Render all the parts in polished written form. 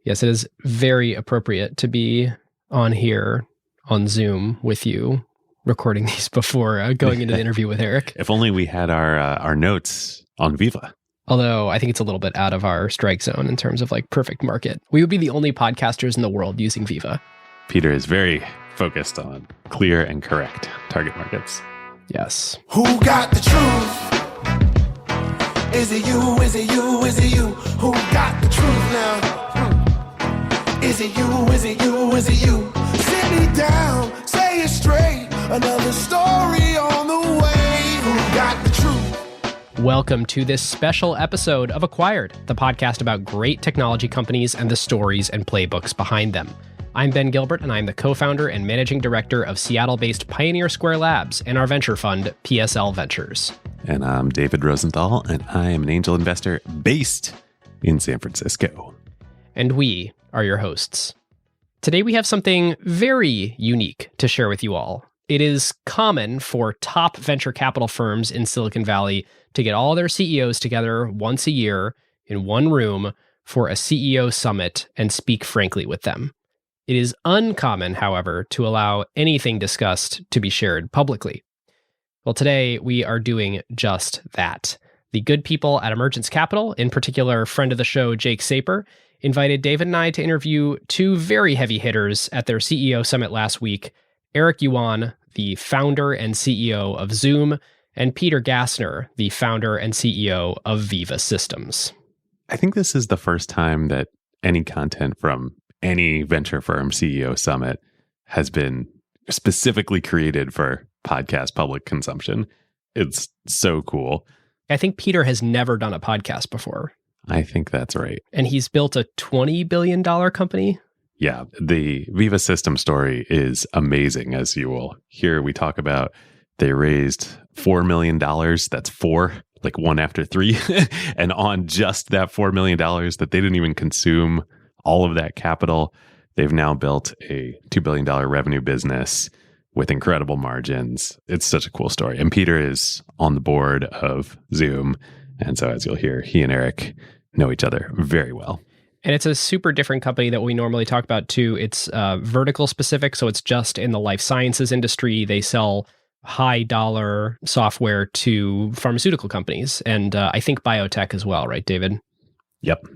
Yes, it is very appropriate to be on here on Zoom with you, recording these before going into the interview with Eric. If only we had our notes on Veeva. Although I think it's a little bit out of our strike zone in terms of like perfect market. We would be the only podcasters in the world using Veeva. Peter is very focused on clear and correct target markets. Yes. Who got the truth? Is it you? Is it you? Is it you? Who got the truth now? Is it you? Is it you? Is it you? Sit me down, say it straight. Another story on the way. Who got the truth? Welcome to this special episode of Acquired, the podcast about great technology companies and the stories and playbooks behind them. I'm Ben Gilbert, and I'm the co-founder and managing director of Seattle-based Pioneer Square Labs and our venture fund, PSL Ventures. And I'm David Rosenthal, and I am an angel investor based in San Francisco. And we are your hosts. Today we have something very unique to share with you all. It is common for top venture capital firms in Silicon Valley to get all their CEOs together once a year in one room for a CEO summit and speak frankly with them. It is uncommon, however, to allow anything discussed to be shared publicly. Well, today we are doing just that. The good people at Emergence Capital, in particular friend of the show Jake Saper, invited David and I to interview two very heavy hitters at their CEO summit last week, Eric Yuan, the founder and CEO of Zoom, and Peter Gassner, the founder and CEO of Veeva Systems. I think this is the first time that any content from any venture firm CEO summit has been specifically created for podcast public consumption. It's so cool. I think Peter has never done a podcast before. I think that's right. And he's built a $20 billion company. Yeah, the Veeva Systems story is amazing, as you will hear. We talk about they raised $4 million. That's four, like one after three. And on just that $4 million that they didn't even consume all of that capital, they've now built a $2 billion revenue business with incredible margins. It's such a cool story. And Peter is on the board of Zoom. And so as you'll hear, he and Eric know each other very well. And it's a super different company that we normally talk about too. It's vertical specific. So it's just in the life sciences industry. They sell high dollar software to pharmaceutical companies. And I think biotech as well, right, David? Yep.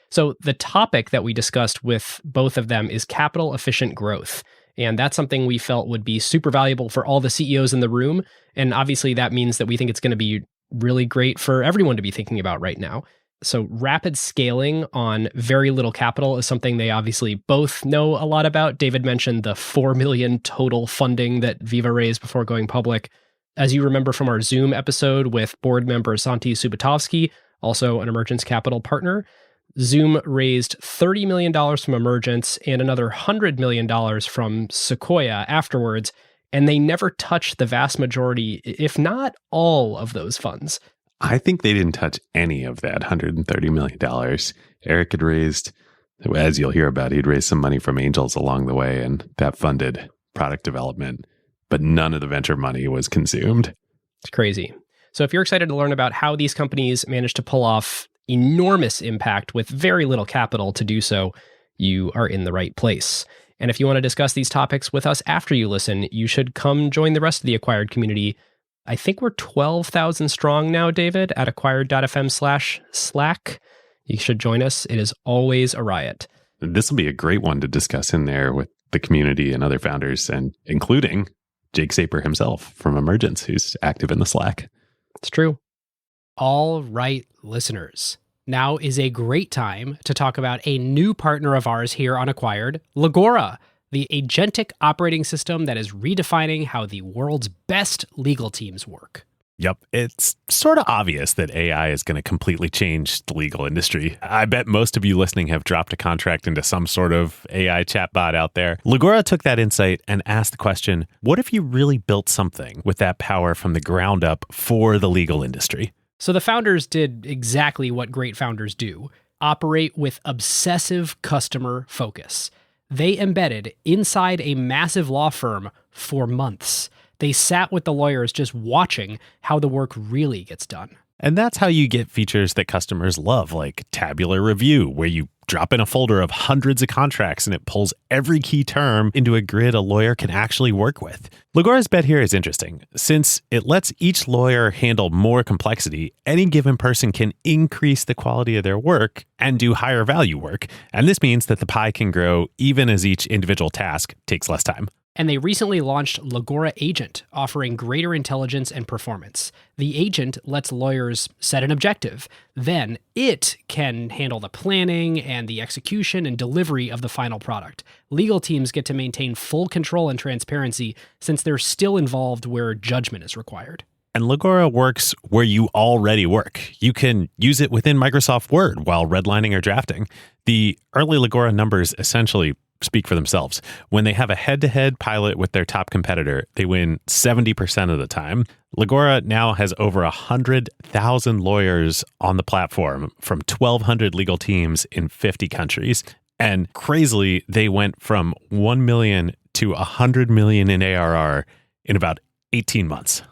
So the topic that we discussed with both of them is capital efficient growth. And that's something we felt would be super valuable for all the CEOs in the room. And obviously that means that we think it's going to be really great for everyone to be thinking about right now. So rapid scaling on very little capital is something they obviously both know a lot about. David mentioned the $4 million total funding that Veeva raised before going public. As you remember from our Zoom episode with board member Santi Subotovsky, also an Emergence Capital partner, Zoom raised $30 million from Emergence and another $100 million from Sequoia afterwards, and they never touched the vast majority, if not all, of those funds. I think they didn't touch any of that $130 million. Eric had raised, as you'll hear about, he'd raised some money from angels along the way, and that funded product development, but none of the venture money was consumed. It's crazy. So if you're excited to learn about how these companies managed to pull off enormous impact with very little capital to do so, you are in the right place. And if you want to discuss these topics with us after you listen, you should come join the rest of the Acquired community. I think we're 12,000 strong now, David, at acquired.fm/Slack. You should join us. It is always a riot. This will be a great one to discuss in there with the community and other founders, and including Jake Saper himself from Emergence, who's active in the Slack. It's true. All right, listeners. Now is a great time to talk about a new partner of ours here on Acquired, Legora, the agentic operating system that is redefining how the world's best legal teams work. Yep, it's sort of obvious that AI is going to completely change the legal industry. I bet most of you listening have dropped a contract into some sort of AI chatbot out there. Legora took that insight and asked the question, what if you really built something with that power from the ground up for the legal industry? So the founders did exactly what great founders do, operate with obsessive customer focus. They embedded inside a massive law firm for months. They sat with the lawyers just watching how the work really gets done. And that's how you get features that customers love, like tabular review, where you drop in a folder of hundreds of contracts and it pulls every key term into a grid a lawyer can actually work with. Lagora's bet here is interesting. Since it lets each lawyer handle more complexity, any given person can increase the quality of their work and do higher value work. And this means that the pie can grow even as each individual task takes less time. And they recently launched Lagora Agent, offering greater intelligence and performance. The agent lets lawyers set an objective. Then it can handle the planning and the execution and delivery of the final product. Legal teams get to maintain full control and transparency since they're still involved where judgment is required. And Lagora works where you already work. You can use it within Microsoft Word while redlining or drafting. The early Lagora numbers essentially speak for themselves. When they have a head-to-head pilot with their top competitor, they win 70% of the time. Lagora now has over 100,000 lawyers on the platform from 1,200 legal teams in 50 countries. And crazily, they went from 1 million to 100 million in ARR in about 18 months.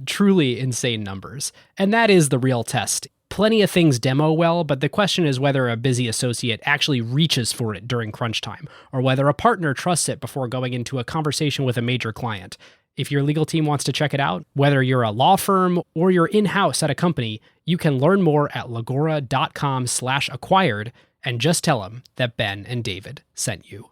Truly insane numbers. And that is the real test. Plenty of things demo well, but the question is whether a busy associate actually reaches for it during crunch time, or whether a partner trusts it before going into a conversation with a major client. If your legal team wants to check it out, whether you're a law firm or you're in-house at a company, you can learn more at lagora.com/acquired and just tell them that Ben and David sent you.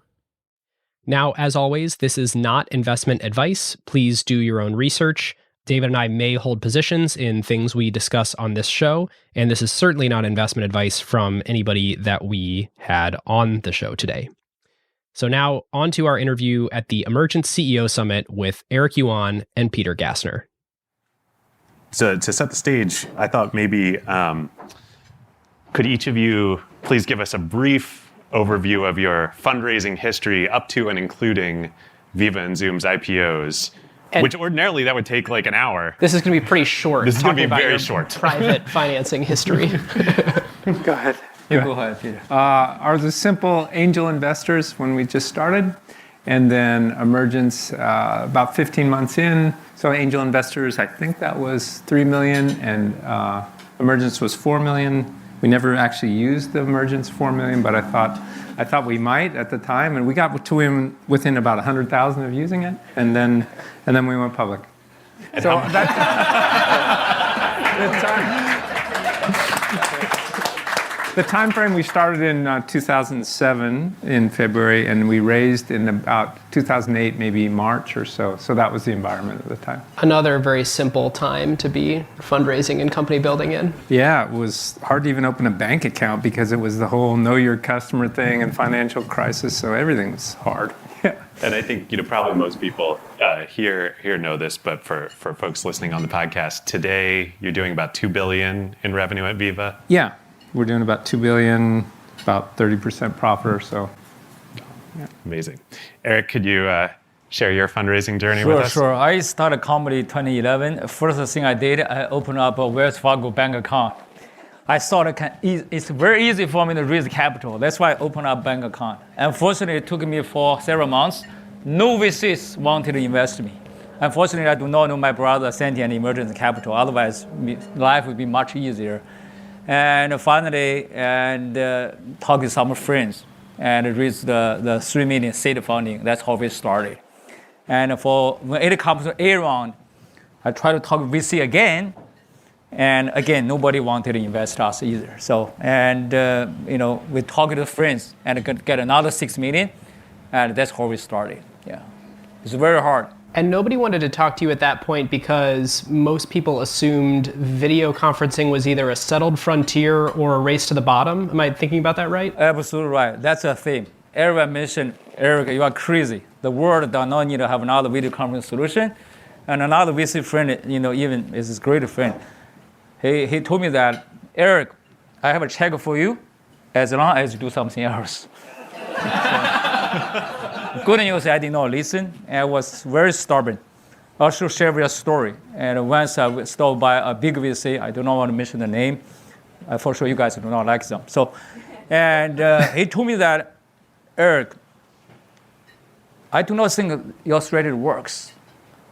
Now, as always, this is not investment advice. Please do your own research. David and I may hold positions in things we discuss on this show, and this is certainly not investment advice from anybody that we had on the show today. So now on to our interview at the Emergence CEO Summit with Eric Yuan and Peter Gassner. So to set the stage, I thought maybe could each of you please give us a brief overview of your fundraising history up to and including Veeva and Zoom's IPOs? Which ordinarily that would take like an hour. This is going to be pretty short. This is going to be very short. Private financing history. Go ahead. You go ahead, Peter. Ours was simple angel investors when we just started, and then Emergence about 15 months in. So angel investors, I think that was 3 million, and Emergence was 4 million. We never actually used the Emergence 4 million, but I thought we might at the time, and we got to within about 100,000 of using it, and then we went public. And so that's the time frame. We started in 2007 in February, and we raised in about 2008, maybe March or so. So that was the environment at the time. Another very simple time to be fundraising and company building in. Yeah, it was hard to even open a bank account because it was the whole know your customer thing and financial crisis. So everything was hard. Yeah. And I think probably most people here know this, but for folks listening on the podcast today, you're doing about $2 billion in revenue at Veeva. Yeah. We're doing about $2 billion, about 30% profit or so. Yeah. Amazing. Eric, could you share your fundraising journey with us? Sure. I started a company in 2011. First thing I did, I opened up a Wells Fargo bank account. I thought it's very easy for me to raise capital. That's why I opened up a bank account. Unfortunately, it took me for several months. No VCs wanted to invest in me. Unfortunately, I do not know my brother Sandy and Emergence Capital. Otherwise, life would be much easier. And finally, talked to some friends and raised the 3 million seed funding. That's how we started. And when it comes to A round, I tried to talk to VC again, and again nobody wanted to invest us either. So we talked to friends and get another 6 million, and that's how we started. Yeah, it's very hard. And nobody wanted to talk to you at that point because most people assumed video conferencing was either a settled frontier or a race to the bottom. Am I thinking about that right? Absolutely right. That's a theme. Everyone mentioned, Eric, you are crazy. The world does not need to have another video conference solution. And another VC friend, even is his great friend, he told me that, Eric, I have a check for you as long as you do something else. Good news, I did not listen. I was very stubborn. I'll share with you a story. And once I was stopped by a big VC, I do not want to mention the name. For sure you guys do not like them. So, he told me that, Eric, I do not think your strategy works.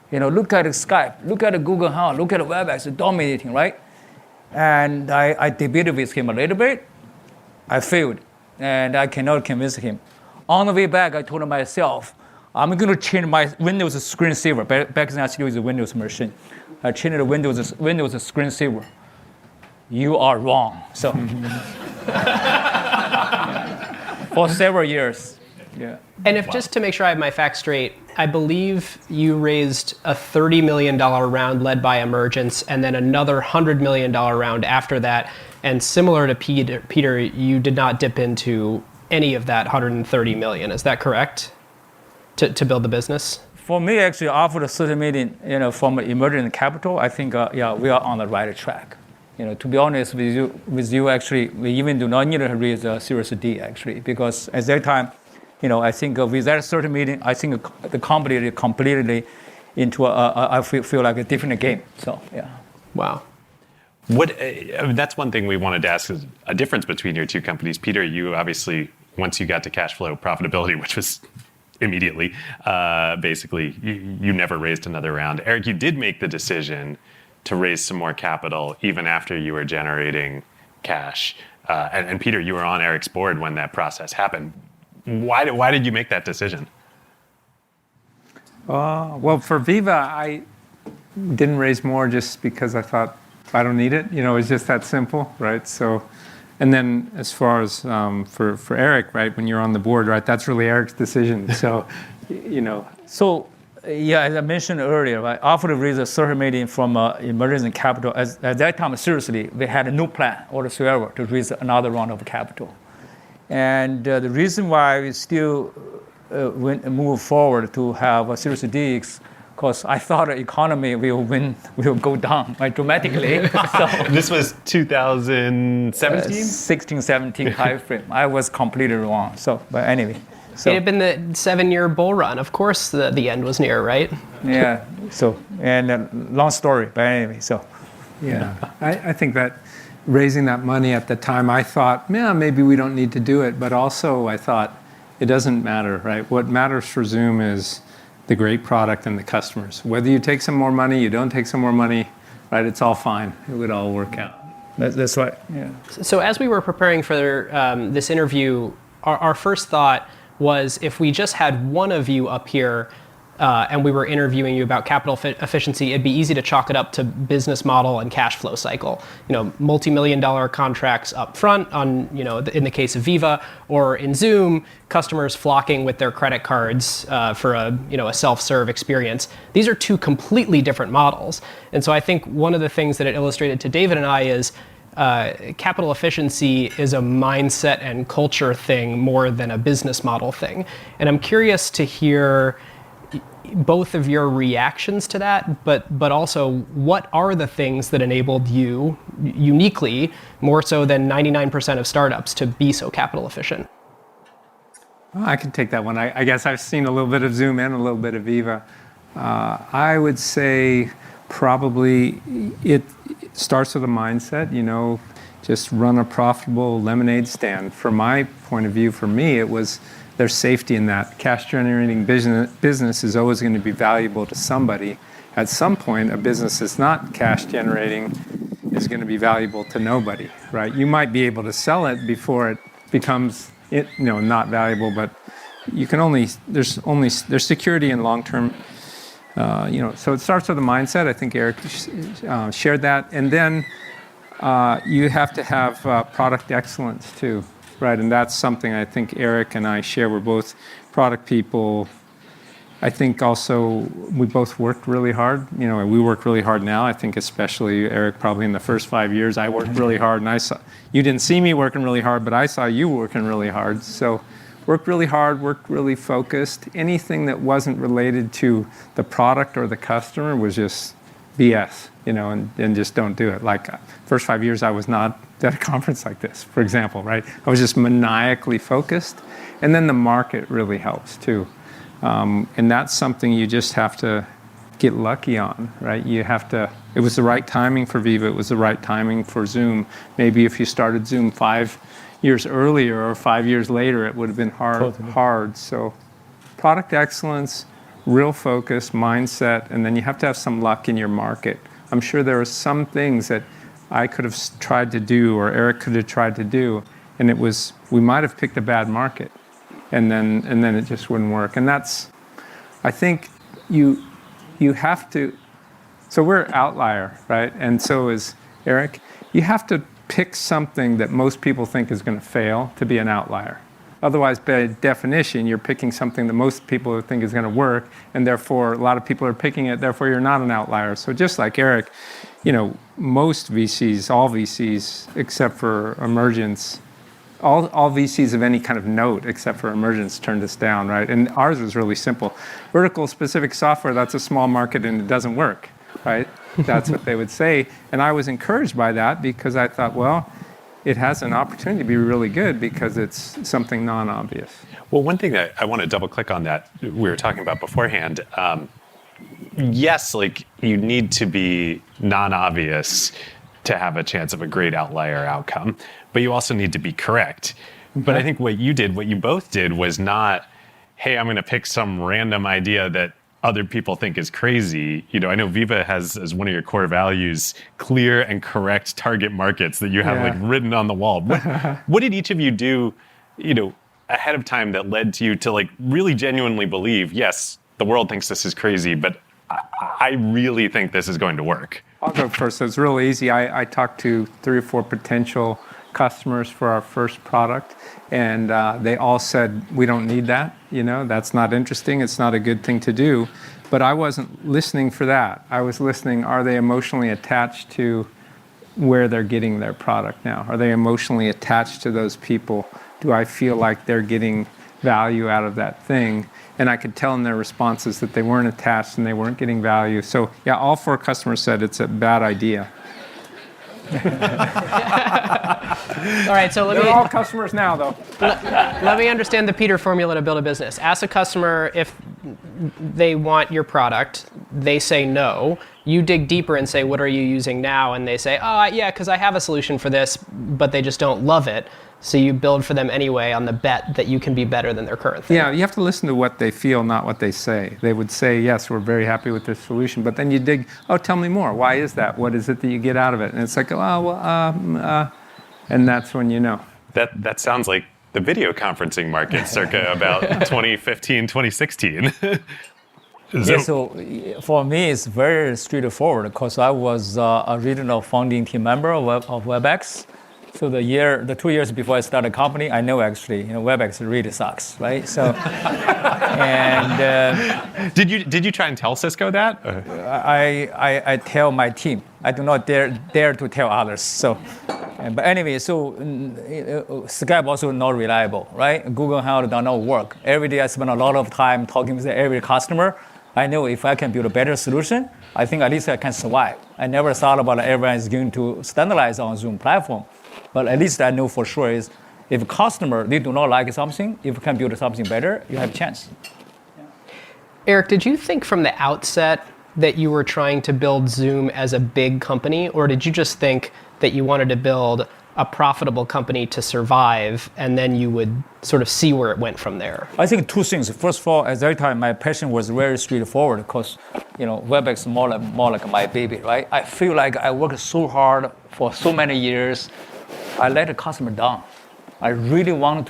Look at Skype, look at Google Hangout, look at WebEx, dominating, right? And I debated with him a little bit. I failed. and I cannot convince him. On the way back, I told myself, I'm going to change my Windows screensaver. Back then, I still use a Windows machine. I changed the Windows screensaver. You are wrong. So, for several years. Yeah. And if just to make sure I have my facts straight, I believe you raised a $30 million round led by Emergence, and then another $100 million round after that. And similar to Peter, you did not dip into any of that $130 million. Is that correct? To build the business? For me, actually, after the $30 million, from Emergence Capital, I think, we are on the right track. To be honest with you, actually, we even do not need to raise a Series D, actually, because at that time, I think with that $30 million, I think the company is completely into I feel like a different game. So, yeah. Wow. That's one thing we wanted to ask is a difference between your two companies. Peter, you obviously, once you got to cash flow profitability, which was immediately, basically, you never raised another round. Eric, you did make the decision to raise some more capital even after you were generating cash. And Peter, you were on Eric's board when that process happened. Why did you make that decision? Well, for Veeva, I didn't raise more just because I thought I don't need it. It's just that simple, right? So, and then as far as for Eric, right, when you're on the board, right, that's really Eric's decision. So, So, as I mentioned earlier, right, after we raised $30 million from Emergence Capital, at that time, seriously, we had no plan whatsoever to raise another round of capital. And the reason why we still move forward to have a Series D is because I thought the economy will go down dramatically. So, This was 2017? 16, 17 timeframe. I was completely wrong. So, but anyway. So, It had been the 7-year bull run. Of course, the end was near, right? yeah. So, and long story, but anyway. So, yeah, I think that raising that money at the time, I thought, maybe we don't need to do it. But also, I thought it doesn't matter, right? What matters for Zoom is the great product and the customers. Whether you take some more money, you don't take some more money, right? It's all fine. It would all work out. that's right. Yeah. So as we were preparing for this interview, our first thought was if we just had one of you up here and we were interviewing you about capital efficiency, it'd be easy to chalk it up to business model and cash flow cycle. Multi-million-dollar contracts up front on, in the case of Veeva, or in Zoom, customers flocking with their credit cards for a self-serve experience. These are two completely different models. And so I think one of the things that it illustrated to David and I is capital efficiency is a mindset and culture thing more than a business model thing. And I'm curious to hear both of your reactions to that, but also what are the things that enabled you uniquely, more so than 99% of startups, to be so capital efficient? Well, I can take that one. I guess I've seen a little bit of Zoom and a little bit of Veeva. I would say probably it starts with a mindset, just run a profitable lemonade stand. From my point of view, for me, it was there's safety in that. Cash generating business is always going to be valuable to somebody. At some point, a business that's not cash generating is going to be valuable to nobody, right? You might be able to sell it before it becomes not valuable, but you can there's security in long term. So it starts with a mindset. I think Eric shared that, and then you have to have product excellence too, right? And that's something I think Eric and I share. We're both product people. I think also we both worked really hard. We work really hard now. I think especially Eric, probably in the first 5 years, I worked really hard, and you didn't see me working really hard, but I saw you working really hard. So worked really hard, worked really focused. Anything that wasn't related to the product or the customer was just BS, and just don't do it. Like first 5 years, I was not at a conference like this, for example, right? I was just maniacally focused. And then the market really helps too. And that's something you just have to get lucky on, right? It was the right timing for Veeva. It was the right timing for Zoom. Maybe if you started Zoom 5 years earlier or 5 years later, it would have been hard. So product excellence, real focus, mindset, and then you have to have some luck in your market. I'm sure there are some things that I could have tried to do or Eric could have tried to do, and we might have picked a bad market, and then it just wouldn't work. And that's, I think you have to. So we're an outlier, right? And so is Eric. You have to pick something that most people think is going to fail to be an outlier. Otherwise, by definition, you're picking something that most people think is going to work, and therefore a lot of people are picking it, therefore you're not an outlier. So just like Eric, most VCs, all VCs, except for Emergence, all VCs of any kind of note except for Emergence turned us down, right? And ours was really simple. Vertical specific software, that's a small market and it doesn't work, right? That's what they would say. And I was encouraged by that because I thought, well, it has an opportunity to be really good because it's something non-obvious. Well, one thing that I want to double click on that we were talking about beforehand. Yes, like you need to be non-obvious to have a chance of a great outlier outcome, but you also need to be correct. But I think what you both did was not, hey, I'm going to pick some random idea that other people think is crazy. I know Veeva has as one of your core values, clear and correct target markets that you have like written on the wall. What did each of you do, ahead of time that led to you to like really genuinely believe, yes, the world thinks this is crazy, but I really think this is going to work? I'll go first. So it's really easy. I talked to 3 or 4 potential customers for our first product, and they all said, we don't need that. That's not interesting. It's not a good thing to do. But I wasn't listening for that. I was listening, are they emotionally attached to where they're getting their product now? Are they emotionally attached to those people? Do I feel like they're getting value out of that thing? And I could tell in their responses that they weren't attached and they weren't getting value. So yeah, all 4 customers said it's a bad idea. All right, so They're all customers now, though. let me understand the Peter formula to build a business. Ask a customer if they want your product. They say no. You dig deeper and say, what are you using now? And they say, oh, yeah, because I have a solution for this, but they just don't love it. So you build for them anyway on the bet that you can be better than their current thing. Yeah, you have to listen to what they feel, not what they say. They would say, yes, we're very happy with this solution. But then you dig, oh, tell me more. Why is that? What is it that you get out of it? And it's like, and that's when you know. That sounds like the video conferencing market circa about 2015, 2016. Yeah, so for me, it's very straightforward because I was a regional founding team member of WebEx. So the 2 years before I started the company, I know actually, WebEx really sucks, right? So, and did you try and tell Cisco that? I tell my team. I do not dare to tell others. So, but anyway, so Skype also not reliable, right? Google Hangout does not work. Every day I spend a lot of time talking with every customer. I know if I can build a better solution, I think at least I can survive. I never thought about everyone is going to standardize on Zoom platform. But at least I know for sure is if a customer, they do not like something, if you can build something better, you have a chance. Eric, did you think from the outset that you were trying to build Zoom as a big company, or did you just think that you wanted to build a profitable company to survive, and then you would sort of see where it went from there? I think 2 things. First of all, at that time, my passion was very straightforward because, WebEx is more like my baby, right? I feel like I worked so hard for so many years. I let the customer down. I really wanted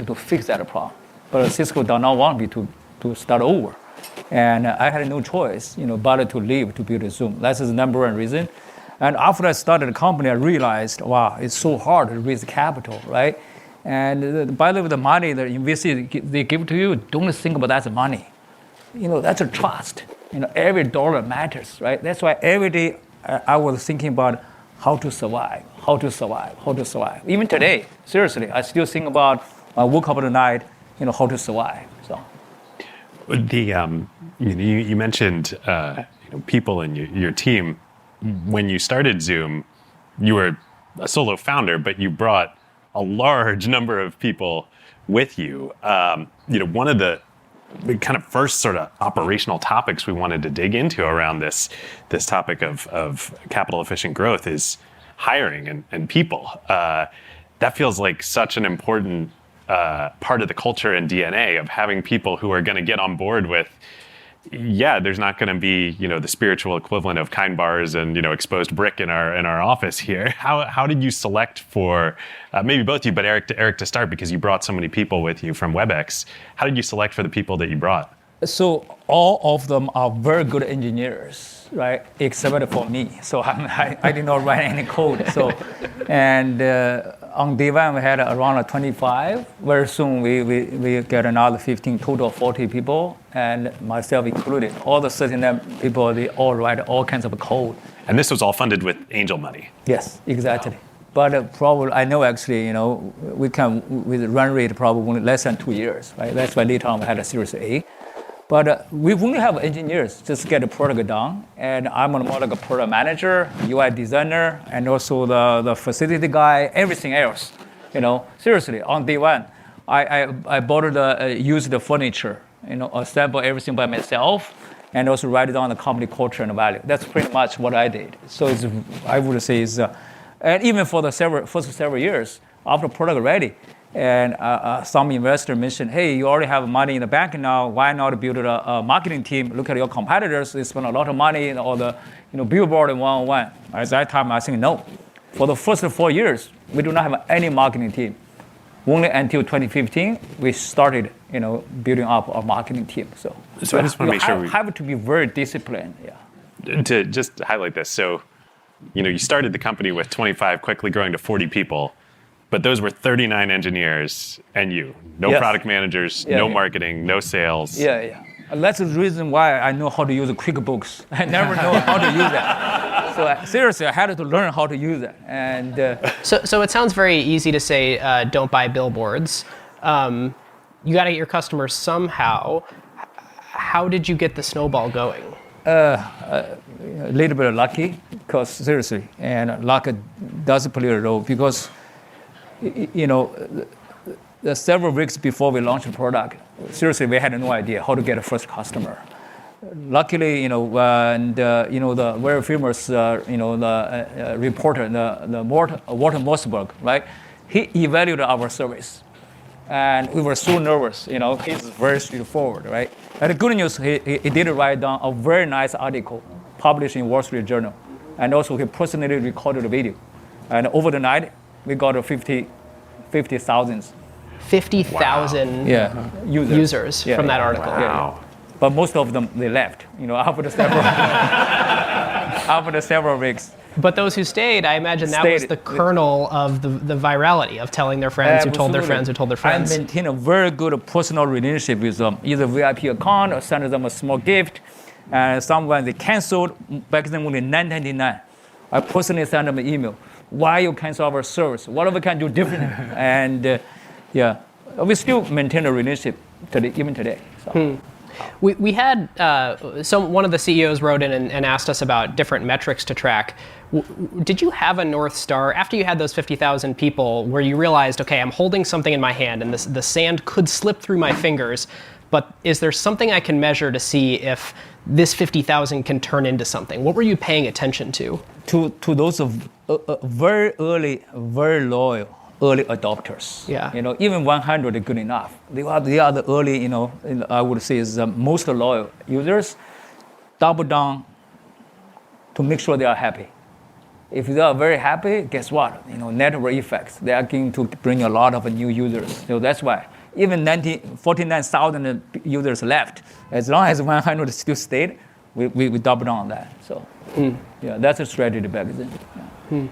to fix that problem, but Cisco did not want me to start over, and I had no choice, but to leave to build a Zoom. That's the number 1 reason. And after I started the company, I realized, wow, it's so hard to raise capital, right? And by the way, the money that investors they give to you, don't think about that's money. That's a trust. Every dollar matters, right? That's why every day I was thinking about how to survive. Even today, seriously, I still think about I woke up at night, how to survive. So, you mentioned people in your team. When you started Zoom, you were a solo founder, but you brought a large number of people with you. One of the kind of first sort of operational topics we wanted to dig into around this topic of capital efficient growth is hiring and people. That feels like such an important part of the culture and DNA of having people who are going to get on board with, yeah, there's not going to be, the spiritual equivalent of kind bars and, exposed brick in our office here. How did you select for, maybe both of you, but Eric to start, because you brought so many people with you from WebEx. How did you select for the people that you brought? So all of them are very good engineers, right? Except for me. So I did not write any code. So, and on day one we had around 25. Very soon we get another 15, total 40 people, and myself included. All the 39 people, they all write all kinds of code. And this was all funded with angel money. Yes, exactly. Wow. But probably, I know actually, we can, with run rate probably less than 2 years, right? That's why later on we had a Series A. But we only have engineers just to get the product done. And I'm more like a product manager, UI designer, and also the facility guy, everything else. Seriously, on day one, I bought use the furniture, assemble everything by myself, and also write down the company culture and value. That's pretty much what I did. So I would say and even for the first several years, after product ready, and some investor mentioned, hey, you already have money in the bank now. Why not build a marketing team? Look at your competitors. They spend a lot of money on all the billboard and one-on-one. At that time, I think, no. For the first 4 years, we do not have any marketing team. Only until 2015, we started building up our marketing team. So I just want to make sure we have to be very disciplined. Yeah. To just highlight this. So, you started the company with 25, quickly growing to 40 people. But those were 39 engineers and you. No Yes. product managers, no marketing, no sales. Yeah. And that's the reason why I know how to use QuickBooks. I never know how to use that. So seriously, I had to learn how to use that. And So it sounds very easy to say, don't buy billboards. You got to get your customers somehow. How did you get the snowball going? A little bit lucky, because seriously, and luck does play a role, because the several weeks before we launched the product, seriously, we had no idea how to get a first customer. Luckily, and the very famous, the reporter, the Walter Mossberg, right? He evaluated our service, and we were so nervous. He's very straightforward, right? And the good news, he did write down a very nice article published in Wall Street Journal, and also he personally recorded the video, and over the night we got 50,000. 50,000 users from that article. Wow. But most of them, they left, after the several weeks. But those who stayed, I imagine that was the kernel of the virality of telling their friends who told their friends who told their friends. I maintain a very good personal relationship with them, either VIP account or send them a small gift. And someone they canceled, back then only $9.99. I personally send them an email. Why you cancel our service? What we can do differently? And we still maintain a relationship even today. So. We had one of the CEOs wrote in and asked us about different metrics to track. Did you have a North Star after you had those 50,000 people where you realized, okay, I'm holding something in my hand and the sand could slip through my fingers, but is there something I can measure to see if this 50,000 can turn into something? What were you paying attention to? To those very early, very loyal early adopters. Yeah. Even 100 is good enough. They are the early, I would say is the most loyal users. Double down to make sure they are happy. If they are very happy, guess what? Network effects. They are going to bring a lot of new users. So that's why. Even 49,000 users left. As long as 100 still stayed, we double down on that. So, that's a strategy back then. Yeah.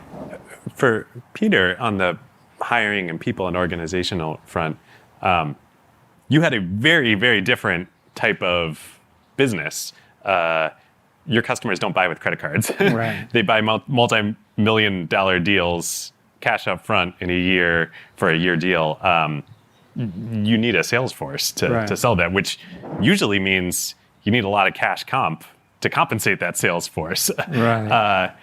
For Peter, on the hiring and people and organizational front, you had a very, very different type of business. Your customers don't buy with credit cards. Right. They buy multi-million-dollar deals, cash up front in a year for a year deal. You need a sales force to sell that, which usually means you need a lot of cash comp to compensate that sales force. Right.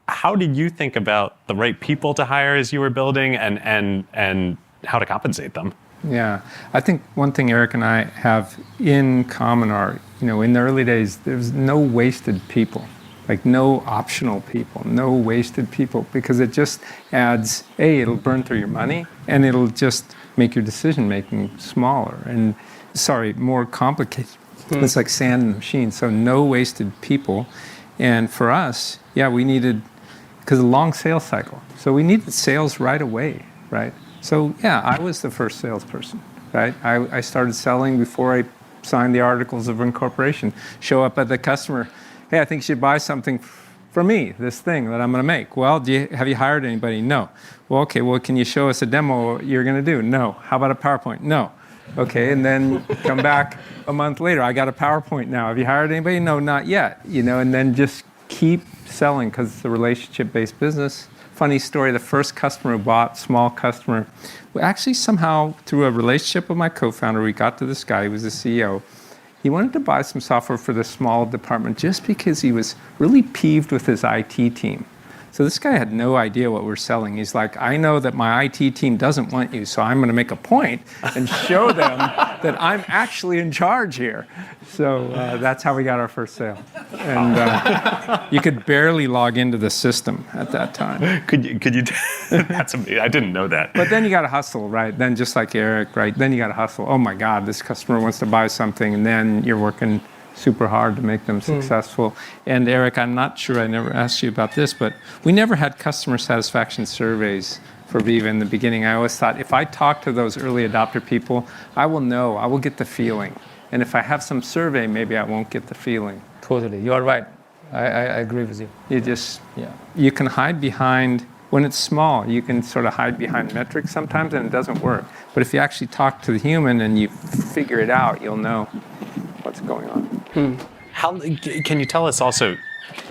How did you think about the right people to hire as you were building and how to compensate them? Yeah, I think one thing Eric and I have in common are, in the early days, there's no wasted people, like no optional people, no wasted people, because it just adds, it'll burn through your money, and it'll just make your decision making smaller and, more complicated. It's like sand in the machine, so no wasted people. And for us, we needed, because of the long sales cycle, so we needed sales right away, right? So I was the first salesperson, right? I started selling before I signed the articles of incorporation. Show up at the customer, hey, I think you should buy something from me, this thing that I'm going to make. Well, have you hired anybody? No. Well, okay, can you show us a demo you're going to do? No. How about a PowerPoint? No. Okay, and then come back a month later. I got a PowerPoint now. Have you hired anybody? No, not yet. And then just keep selling because it's a relationship-based business. Funny story, the first customer who bought, small customer, actually somehow through a relationship with my co-founder, we got to this guy, he was the CEO. He wanted to buy some software for the small department just because he was really peeved with his IT team. So this guy had no idea what we're selling. He's like, I know that my IT team doesn't want you, so I'm going to make a point and show them that I'm actually in charge here. So that's how we got our first sale. And you could barely log into the system at that time. Could you? That's amazing. I didn't know that. But then you got to hustle, right? Then just like Eric, right? Then you got to hustle. Oh my God, this customer wants to buy something, and then you're working super hard to make them successful. And Eric, I'm not sure, I never asked you about this, but we never had customer satisfaction surveys for Veeva in the beginning. I always thought if I talk to those early adopter people, I will get the feeling. And if I have some survey, maybe I won't get the feeling. Totally, you are right. I agree with you. You can hide behind, when it's small, you can sort of hide behind metrics sometimes and it doesn't work. But if you actually talk to the human and you figure it out, you'll know what's going on. How can you tell us also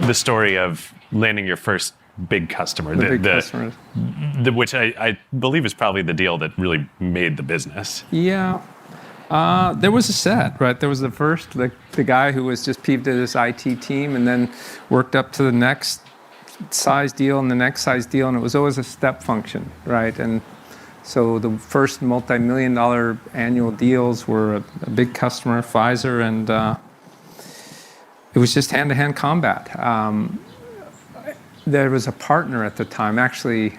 the story of landing your first big customer? The big customers. Which I believe is probably the deal that really made the business. Yeah. There was a set, right? There was the first, the guy who was just peeved at his IT team and then worked up to the next size deal and the next size deal, and it was always a step function, right? And so the first multi-million-dollar annual deals were a big customer, Pfizer, and it was just hand-to-hand combat. There was a partner at the time, actually,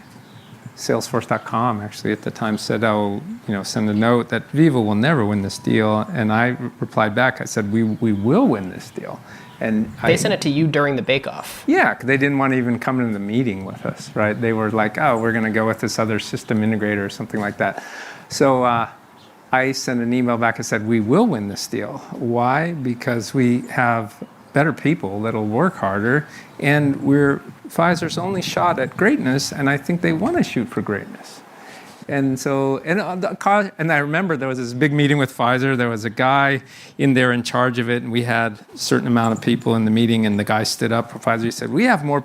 Salesforce.com actually at the time said, send a note that Veeva will never win this deal. And I replied back, I said, we will win this deal. And they sent it to you during the bake-off. Yeah, they didn't want to even come into the meeting with us, right? They were like, we're going to go with this other system integrator or something like that. So I sent an email back and said, we will win this deal. Why? Because we have better people that'll work harder, and we're Pfizer's only shot at greatness, and I think they want to shoot for greatness. And so, and I remember there was this big meeting with Pfizer. There was a guy in there in charge of it, and we had a certain amount of people in the meeting, and the guy stood up for Pfizer. He said, we have more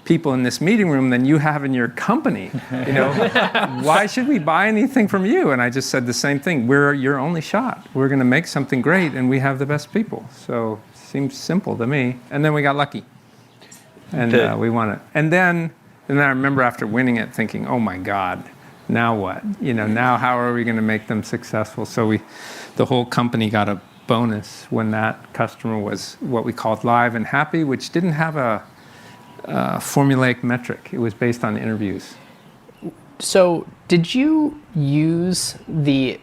people in this meeting room than you have in your company. Why should we buy anything from you? And I just said the same thing. We're your only shot. We're going to make something great, and we have the best people. So it seems simple to me. And then we got lucky, and we won it. And then I remember after winning it thinking, oh my God, now what? Now how are we going to make them successful? So the whole company got a bonus when that customer was what we called live and happy, which didn't have a formulaic metric. It was based on interviews. So did you use the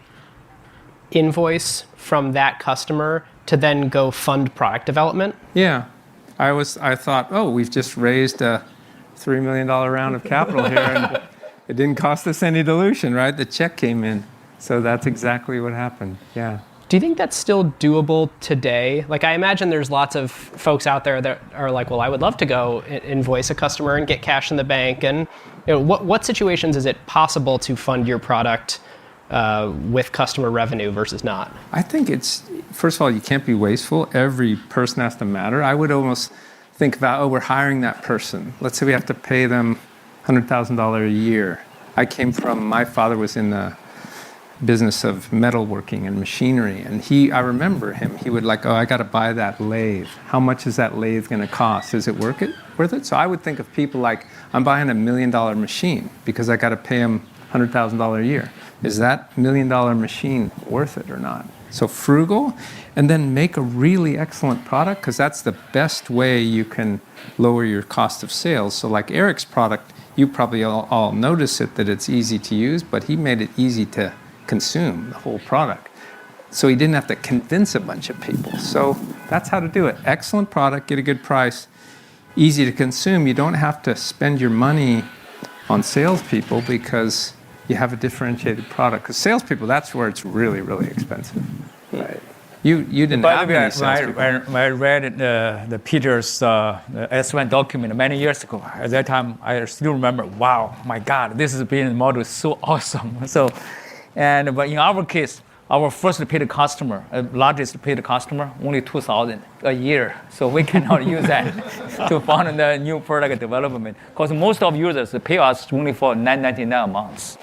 invoice from that customer to then go fund product development? Yeah. I thought, we've just raised a $3 million round of capital here, and it didn't cost us any dilution, right? The check came in. So that's exactly what happened. Yeah. Do you think that's still doable today? Like, I imagine there's lots of folks out there that are like, well, I would love to go invoice a customer and get cash in the bank. And what situations is it possible to fund your product with customer revenue versus not? I think first of all, you can't be wasteful. Every person has to matter. I would almost think about, we're hiring that person. Let's say we have to pay them $100,000 a year. My father was in the business of metalworking and machinery, and I remember him. He would I got to buy that lathe. How much is that lathe going to cost? Is it worth it? So I would think of people like, I'm buying $1 million machine because I got to pay him $100,000 a year. Is that $1 million machine worth it or not? So frugal, and then make a really excellent product, because that's the best way you can lower your cost of sales. So like Eric's product, you probably all notice it, that it's easy to use, but he made it easy to consume the whole product. So he didn't have to convince a bunch of people. So that's how to do it. Excellent product, get a good price, easy to consume. You don't have to spend your money on salespeople because you have a differentiated product. Because salespeople, that's where it's really, really expensive. Right. You didn't have any salespeople. When I read the Peter's S1 document many years ago, at that time I still remember, wow, my God, this business model is so awesome. But in our case, our first paid customer, largest paid customer, only 2,000 a year. So we cannot use that to fund the new product development. Because most of users pay us only for $9.99 a month,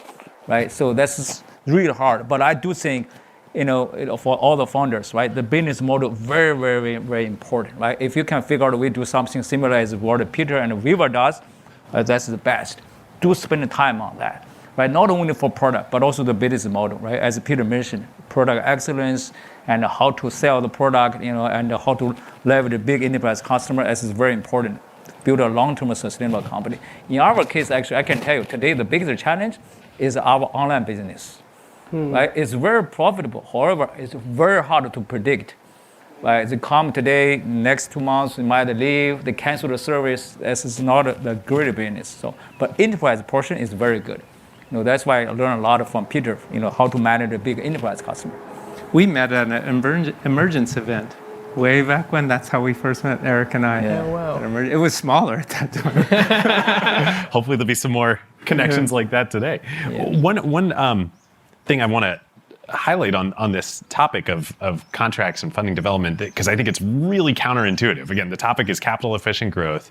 right? So that's really hard. But I do think, for all the founders, right, the business model very, very, very important, right? If you can figure out a way to do something similar as what Peter and Veeva does, that's the best. Do spend time on that. Right, not only for product, but also the business model, right? As Peter mentioned, product excellence and how to sell the product, and how to leverage a big enterprise customer is very important. Build a long-term sustainable company. In our case, actually, I can tell you today the biggest challenge is our online business. Right? It's very profitable. However, it's very hard to predict. Right? They come today, next 2 months, they might leave, they cancel the service. This is not the great business. But enterprise portion is very good. That's why I learned a lot from Peter, how to manage a big enterprise customer. We met at an Emergence event way back when. That's how we first met, Eric and I. Yeah, wow. It was smaller at that time. Hopefully there'll be some more connections like that today. Yeah. One thing I want to highlight on this topic of contracts and funding development, because I think it's really counterintuitive. Again, the topic is capital efficient growth.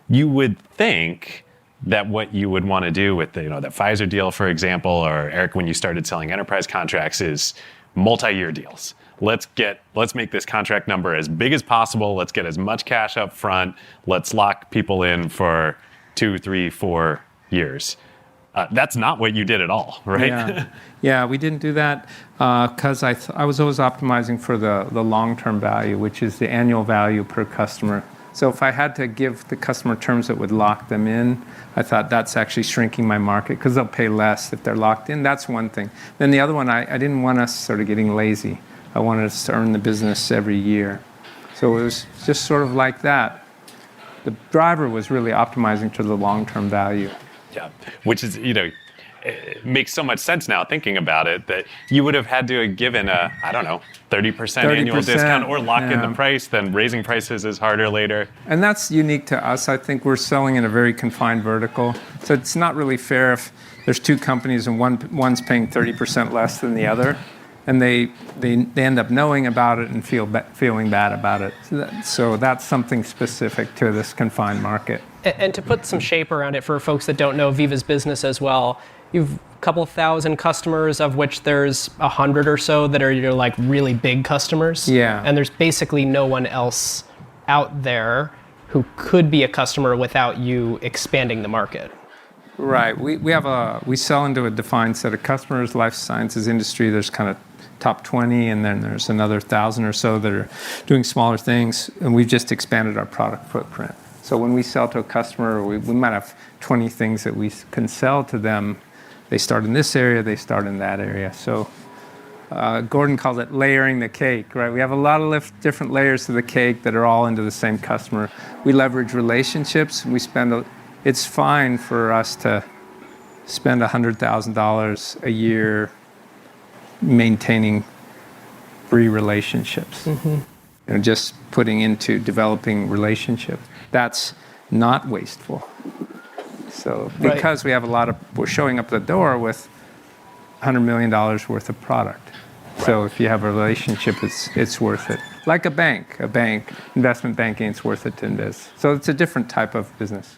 You would think that what you would want to do with that Pfizer deal, for example, or Eric, when you started selling enterprise contracts, is multi-year deals. Let's make this contract number as big as possible. Let's get as much cash up front. Let's lock people in for 2, 3, 4 years. That's not what you did at all, right? Yeah, we didn't do that because I was always optimizing for the long-term value, which is the annual value per customer. So if I had to give the customer terms that would lock them in, I thought that's actually shrinking my market because they'll pay less if they're locked in. That's one thing. Then the other one, I didn't want us sort of getting lazy. I wanted us to earn the business every year. So it was just sort of like that. The driver was really optimizing to the long-term value. Yeah, which is, it makes so much sense now thinking about it that you would have had to have given 30% annual discount or lock in the price, then raising prices is harder later. And that's unique to us. I think we're selling in a very confined vertical. So it's not really fair if there's two companies and one's paying 30% less than the other, and they end up knowing about it and feeling bad about it. So that's something specific to this confined market. And to put some shape around it for folks that don't know Veeva's business as well, you've a couple thousand customers, of which there's 100 or so that are your really big customers. Yeah. And there's basically no one else out there who could be a customer without you expanding the market. Right. We sell into a defined set of customers. Life sciences industry, there's kind of top 20, and then there's another 1,000 or so that are doing smaller things, and we've just expanded our product footprint. So when we sell to a customer, we might have 20 things that we can sell to them. They start in this area, they start in that area. So Gordon calls it layering the cake, right? We have a lot of different layers to the cake that are all into the same customer. We leverage relationships. It's fine for us to spend $100,000 a year maintaining free relationships. Mm-hmm. Just putting into developing relationships. That's not wasteful. So because we have we're showing up the door with $100 million worth of product. Right. So if you have a relationship, it's worth it. Like a bank, investment banking, it's worth it to invest. So it's a different type of business.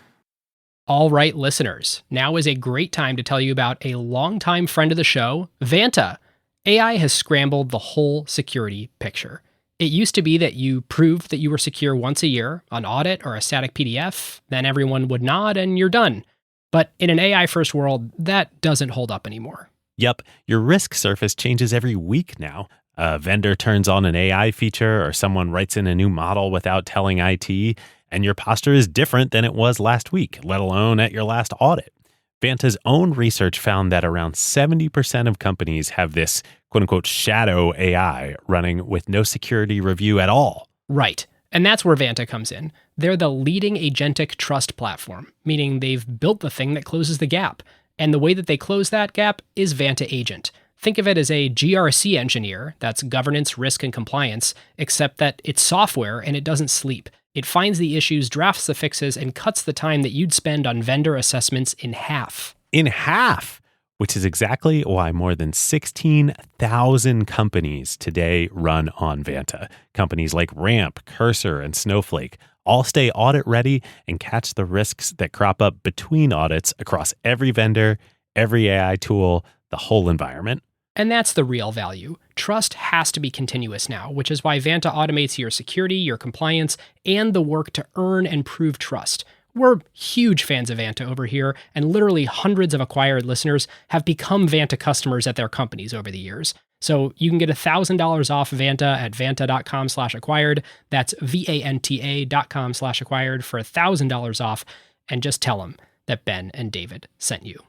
All right, listeners, now is a great time to tell you about a longtime friend of the show, Vanta. AI has scrambled the whole security picture. It used to be that you proved that you were secure once a year, an audit or a static PDF, then everyone would nod and you're done. But in an AI-first world, that doesn't hold up anymore. Yep, your risk surface changes every week now. A vendor turns on an AI feature or someone writes in a new model without telling IT, and your posture is different than it was last week, let alone at your last audit. Vanta's own research found that around 70% of companies have this quote unquote shadow AI running with no security review at all. Right. And that's where Vanta comes in. They're the leading agentic trust platform, meaning they've built the thing that closes the gap. And the way that they close that gap is Vanta Agent. Think of it as a GRC engineer, that's governance, risk, and compliance, except that it's software and it doesn't sleep. It finds the issues, drafts the fixes, and cuts the time that you'd spend on vendor assessments in half. In half! Which is exactly why more than 16,000 companies today run on Vanta. Companies like Ramp, Cursor, and Snowflake all stay audit ready and catch the risks that crop up between audits across every vendor, every AI tool, the whole environment. And that's the real value. Trust has to be continuous now, which is why Vanta automates your security, your compliance, and the work to earn and prove trust. We're huge fans of Vanta over here, and literally hundreds of acquired listeners have become Vanta customers at their companies over the years. So you can get $1,000 off Vanta at vanta.com/acquired. That's VANTA.com/acquired for $1,000 off, and just tell them that Ben and David sent you.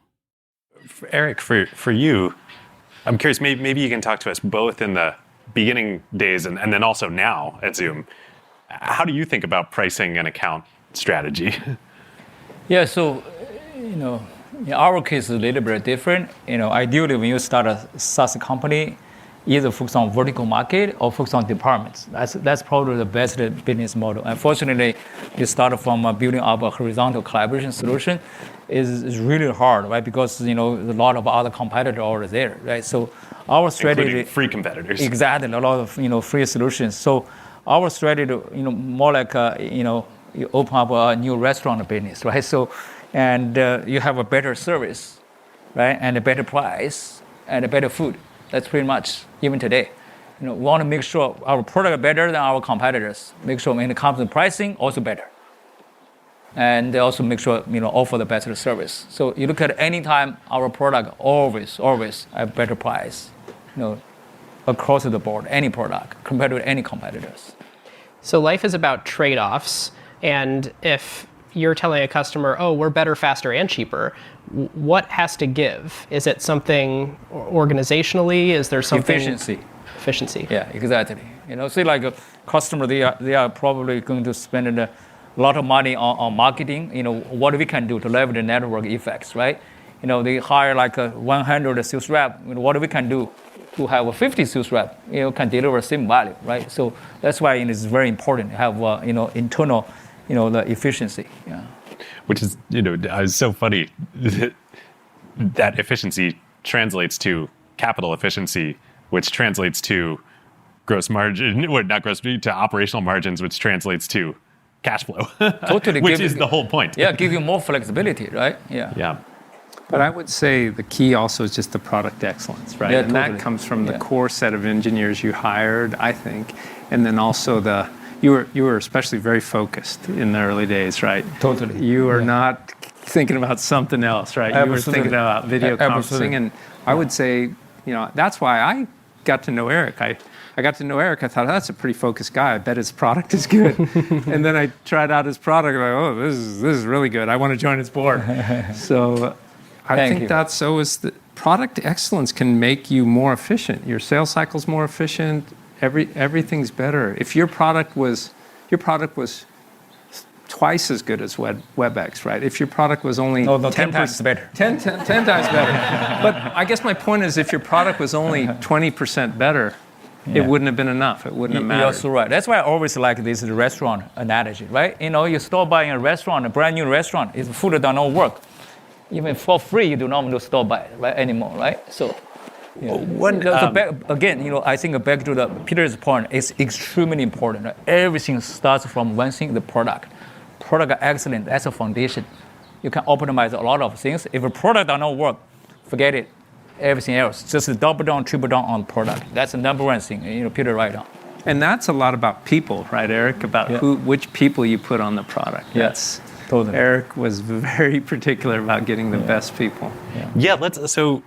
Eric, for you, I'm curious, maybe you can talk to us both in the beginning days and then also now at Zoom. How do you think about pricing and account strategy? Yeah, so, in our case, it's a little bit different. Ideally, when you start a SaaS company, either focus on vertical market or focus on departments. That's probably the best business model. Unfortunately, you start from building up a horizontal collaboration solution is really hard, right? Because a lot of other competitors are there, right? So our strategy, including free competitors, exactly, a lot of free solutions. So our strategy, more like you open up a new restaurant business, right? So and you have a better service, right, and a better price and a better food. That's pretty much even today. We want to make sure our product is better than our competitors. Make sure when it comes to pricing, also better. And they also make sure offer the better service. So you look at any time our product always a better price, across the board, any product compared to any competitors. So life is about trade-offs, and if you're telling a customer, oh, we're better, faster, and cheaper, what has to give? Is it something organizationally? Is there something? Efficiency. Yeah, exactly. Say like a customer, they are probably going to spend a lot of money on marketing. What we can do to leverage the network effects, right? They hire like 100 sales rep. What we can do to have a 50 sales rep, can deliver same value, right? So that's why it is very important to have internal, the efficiency. Yeah. Which is, is so funny. That efficiency translates to capital efficiency, which translates to gross margin, or not gross, to operational margins, which translates to cash flow. Totally. Which is the whole point. Yeah, give you more flexibility, right? Yeah. Yeah. But I would say the key also is just the product excellence, right? Yeah, and totally. that comes from the core set of engineers you hired, I think, and then also you were especially very focused in the early days, right? Totally. You were not thinking about something else, right? Absolutely. You were thinking about video Absolutely. conferencing, and I would say, that's why I got to know Eric. I got to know Eric. I thought, that's a pretty focused guy. I bet his product is good. And then I tried out his product. I'm like, oh, this is really good. I want to join his board. So I think that's so is the product excellence can make you more efficient. Your sales cycle's more efficient. Everything's better. If your product was twice as good as WebEx, right? If your product was only 10 times better. 10 times better. But I guess my point is, if your product was only 20% better, it wouldn't have been enough. It wouldn't have mattered. You're so right. That's why I always like this restaurant analogy, right? You stop by in a restaurant, a brand new restaurant, if food does not work, even for free, you do not want to stop by right anymore, right? So, again, I think back to Peter's point, it's extremely important. Right? Everything starts from one thing: the product. Product excellence, that's a foundation. You can optimize a lot of things. If a product does not work, forget it. Everything else, just double down, triple down on the product. That's the number one thing. Peter right on. And that's a lot about people, right, Eric? About which people you put on the product. Yes, totally. Eric was very particular about getting the best people. So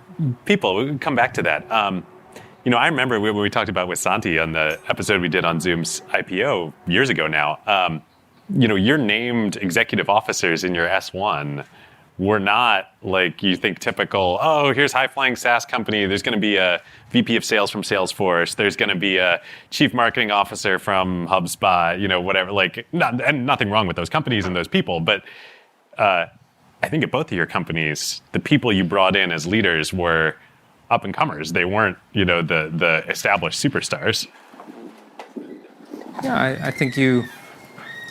people, we can come back to that. I remember when we talked about with Santi on the episode we did on Zoom's IPO years ago now. Your named executive officers in your S1 we're not like you think typical, oh, here's high-flying SaaS company. There's going to be a VP of sales from Salesforce. There's going to be a chief marketing officer from HubSpot, whatever. Like, and nothing wrong with those companies and those people. But I think at both of your companies, the people you brought in as leaders were up-and-comers. They weren't, the established superstars. Yeah, I think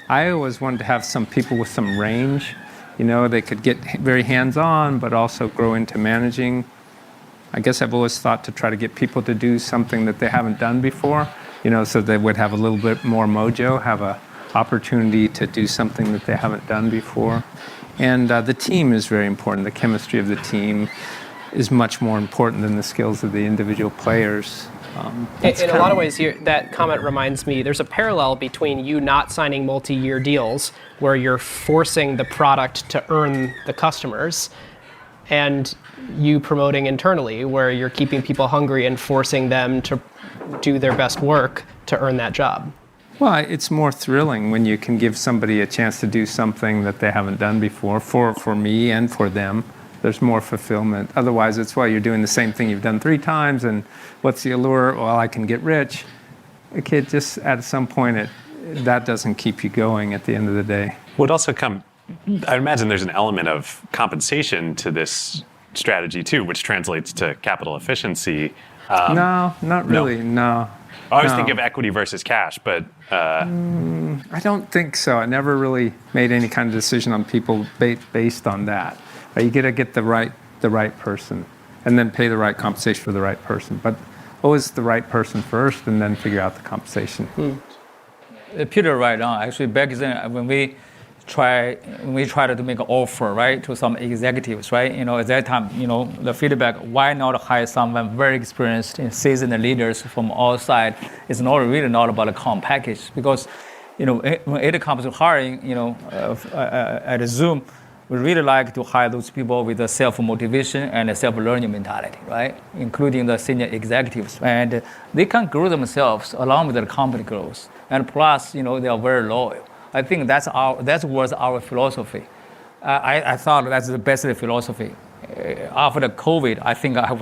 I always wanted to have some people with some range. They could get very hands-on, but also grow into managing. I guess I've always thought to try to get people to do something that they haven't done before, so they would have a little bit more mojo, have an opportunity to do something that they haven't done before. And the team is very important. The chemistry of the team is much more important than the skills of the individual players. In a lot of ways, that comment reminds me, there's a parallel between you not signing multi-year deals where you're forcing the product to earn the customers, and you promoting internally where you're keeping people hungry and forcing them to do their best work to earn that job. Well, it's more thrilling when you can give somebody a chance to do something that they haven't done before, for me and for them. There's more fulfillment. Otherwise, it's why you're doing the same thing you've done 3 times, and what's the allure? Well, I can get rich. Okay, just at some point, that doesn't keep you going at the end of the day. Would also I imagine there's an element of compensation to this strategy too, which translates to capital efficiency. No, not really, no. I always think of equity versus cash, but... I don't think so. I never really made any kind of decision on people based on that. You got to get the right person, and then pay the right compensation for the right person. But always the right person first, and then figure out the compensation. Peter, right on. Actually, back then when we tried to make an offer, right, to some executives, right, at that time, the feedback, why not hire someone very experienced and seasoned leaders from outside? It's really not about a comp package, because, when it comes to hiring, at Zoom, we really like to hire those people with a self-motivation and a self-learning mentality, right? Including the senior executives. And they can grow themselves along with the company growth. And plus, they are very loyal. I think that was our philosophy. I thought that's the best philosophy. After the COVID, I think I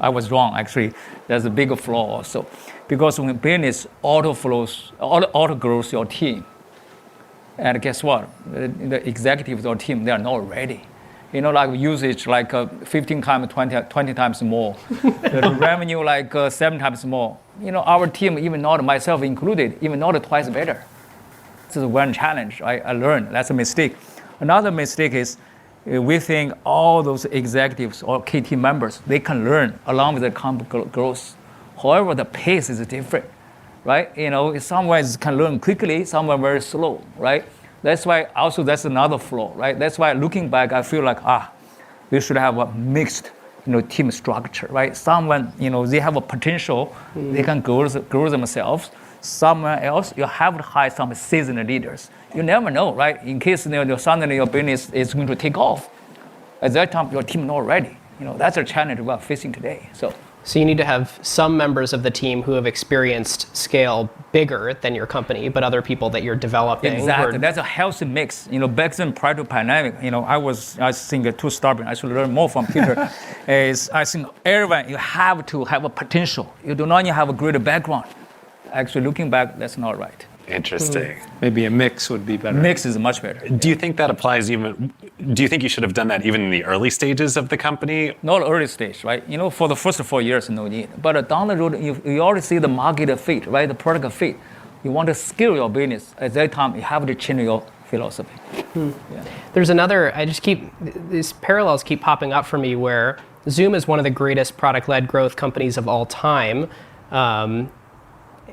was wrong, actually. There's a big flaw also. Because when business auto grows your team, and guess what? The executives or team, they are not ready. Like usage 15 times, 20 times more. The revenue 7 times more. Our team, even not myself included, even not twice better. This is one challenge, right? I learned. That's a mistake. Another mistake is we think all those executives or key team members, they can learn along with the company growth. However, the pace is different. Right? Someone can learn quickly, someone very slow, right? That's why also that's another flaw, right? That's why looking back, I feel like, we should have a mixed, team structure, right? Someone, they have a potential, they can grow themselves. Someone else, you have to hire some seasoned leaders. You never know, right? In case suddenly your business is going to take off. At that time, your team not ready. That's a challenge we are facing today. So you need to have some members of the team who have experienced scale bigger than your company, but other people that you're developing. Exactly. That's a healthy mix. Back then, prior to pandemic, I think too stubborn. I should learn more from Peter. I think everyone, you have to have a potential. You do not need to have a great background. Actually, looking back, that's not right. Interesting. Maybe a mix would be better. Mix is much better. Do you think that applies do you think you should have done that even in the early stages of the company? Not early stage, right? For the first 4 years, no need. But down the road, you already see the market fit, right? The product fit. You want to scale your business. At that time, you have to change your philosophy. Yeah. There's another, these parallels keep popping up for me where Zoom is one of the greatest product-led growth companies of all time.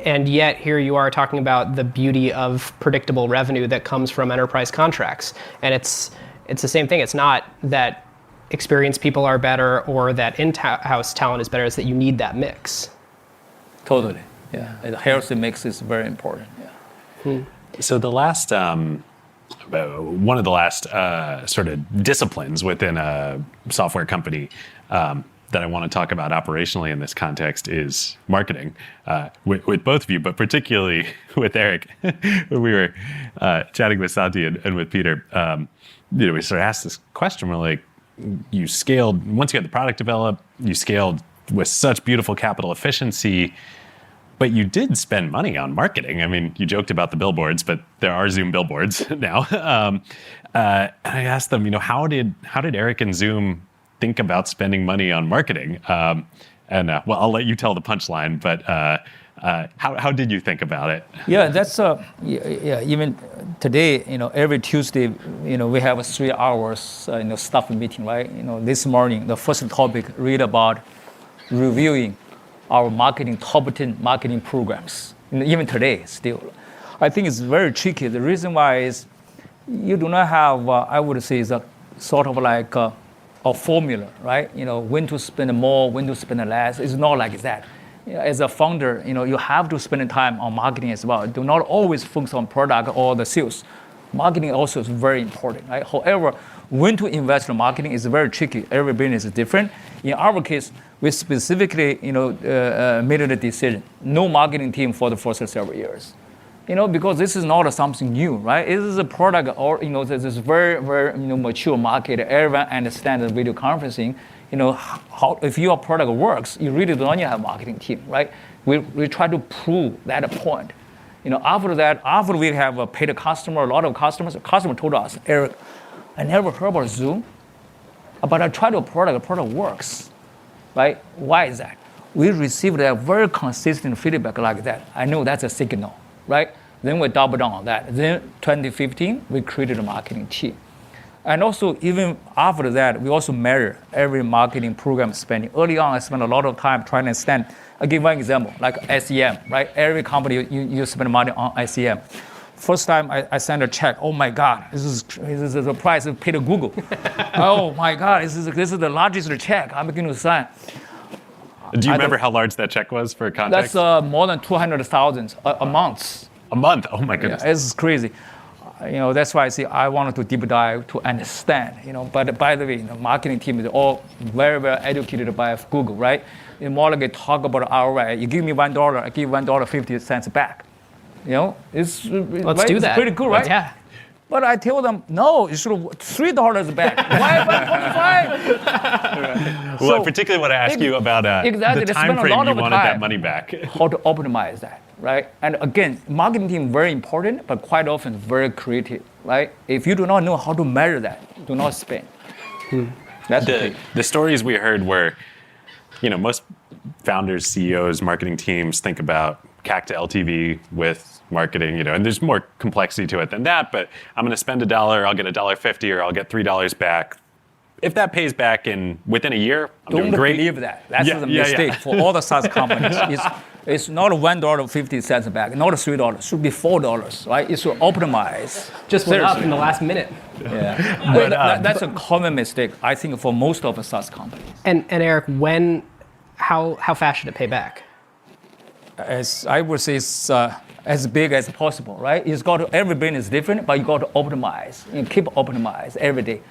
And yet here you are talking about the beauty of predictable revenue that comes from enterprise contracts. And it's the same thing. It's not that experienced people are better or that in-house talent is better. It's that you need that mix. Totally. Yeah. The healthy mix is very important. Yeah. So the last, one of the last sort of disciplines within a software company that I want to talk about operationally in this context is marketing with both of you, but particularly with Eric. When we were chatting with Santi and with Peter, we sort of asked this question. We're like, you scaled, once you had the product developed, you scaled with such beautiful capital efficiency, but you did spend money on marketing. I mean, you joked about the billboards, but there are Zoom billboards now. And I asked them, how did Eric and Zoom think about spending money on marketing? Well, I'll let you tell the punchline, but how did you think about it? Yeah, that's even today, every Tuesday, we have a 3 hours, staff meeting, right? This morning, the first topic read about reviewing our top 10 marketing programs. Even today, still, I think it's very tricky. The reason why is you do not have, I would say, is a sort of like a formula, right? When to spend more, when to spend less. It's not like that. As a founder, you have to spend time on marketing as well. Do not always focus on product or the sales. Marketing also is very important, right? However, when to invest in marketing is very tricky. Every business is different. In our case, we specifically, made the decision, no marketing team for the first several years. Because this is not something new, right? It is a product, or this is very, very mature market. Everyone understands video conferencing. How if your product works, you really don't need to have a marketing team, right? We try to prove that point. After that, after we have a paid customer, a lot of customers, the customer told us, Eric, I never heard about Zoom, but I tried a product, the product works, right? Why is that? We received a very consistent feedback like that. I know that's a signal, right? Then we double down on that. Then 2015, we created a marketing team. And also, even after that, we also measure every marketing program spending. Early on, I spent a lot of time trying to understand. I'll give one example, like SEM, right? Every company, you spend money on SEM. First time I sent a check, oh my God, this is the price I paid to Google. Oh my God, this is the largest check I'm going to sign. Do you remember how large that check was for context? That's more than 200,000 a month. A month? Oh my goodness. Yeah, it's crazy. That's why I say I wanted to deep dive to understand. But by the way, the marketing team is all very well educated by Google, right? It's more like a talk about ROI. You give me $1, I give $1.50 back. Let's right? do that. It's pretty cool, right? Yeah. But I tell them, no, you should have $3 back. Why $1.25? Well, particularly what I ask you about exactly, the time frame you wanted that money back. How to optimize that, right? And again, marketing team very important, but quite often very creative, right? If you do not know how to measure that, do not spend. That's the stories we heard were, most founders, CEOs, marketing teams think about CAC to LTV with marketing, and there's more complexity to it than that, but I'm going to spend $1, I'll get $1.50, or I'll get $3 back. If that pays back within a year, I'm doing great. Don't believe that. That's the mistake for all the SaaS companies. It's not $1.50 back, not $3. It should be $4, right? It should optimize. Just went up in the last minute. Yeah, but that's a common mistake, I think, for most of the SaaS companies. And Eric, how fast should it pay back? As I would say, it's as big as possible, right? Every business is different, but you got to optimize. Keep optimize every day.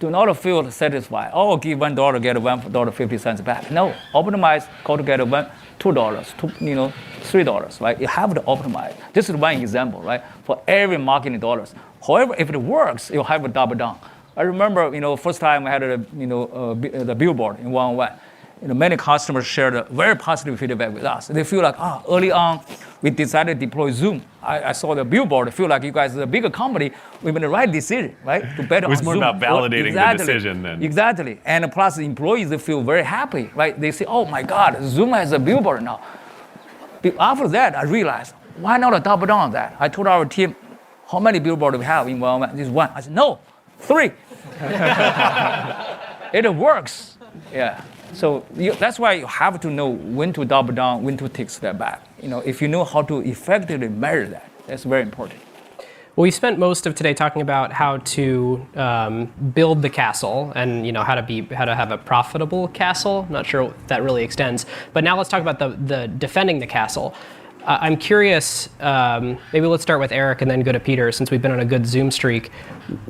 Do not feel satisfied. Oh, give $1, get $1.50 back. No, optimize. Got to get $2, $3, right? You have to optimize. This is one example, right? For every marketing dollars. However, if it works, you have to double down. I remember, first time I had the billboard in one-on-one. Many customers shared a very positive feedback with us. They feel like, early on, we decided to deploy Zoom. I saw the billboard. I feel like you guys are a bigger company. We made the right decision, right? To bet on Zoom. It was more about validating the decision than... Exactly. And plus, the employees, they feel very happy, right? They say, oh my God, Zoom has a billboard now. After that, I realized, why not double down on that? I told our team, how many billboards do we have in one? This one. I said, no, 3. It works. Yeah. So that's why you have to know when to double down, when to take a step back. If you know how to effectively measure that, that's very important. Well, we spent most of today talking about how to build the castle and how to have a profitable castle. Not sure if that really extends, but now let's talk about the defending the castle. I'm curious. Maybe let's start with Eric and then go to Peter, since we've been on a good Zoom streak.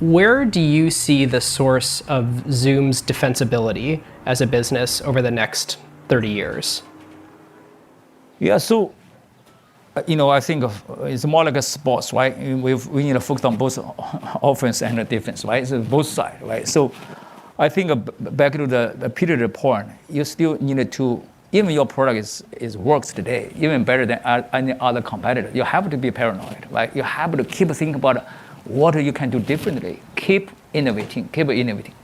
Where do you see the source of Zoom's defensibility? as a business over the next 30 years? Yeah, so, I think it's more like a sports, right? We need to focus on both offense and defense, right? So both sides, right? So I think back to the Peter's point, you still need to, even your product is works today, even better than any other competitor, you have to be paranoid, right? You have to keep thinking about what you can do differently. Keep innovating,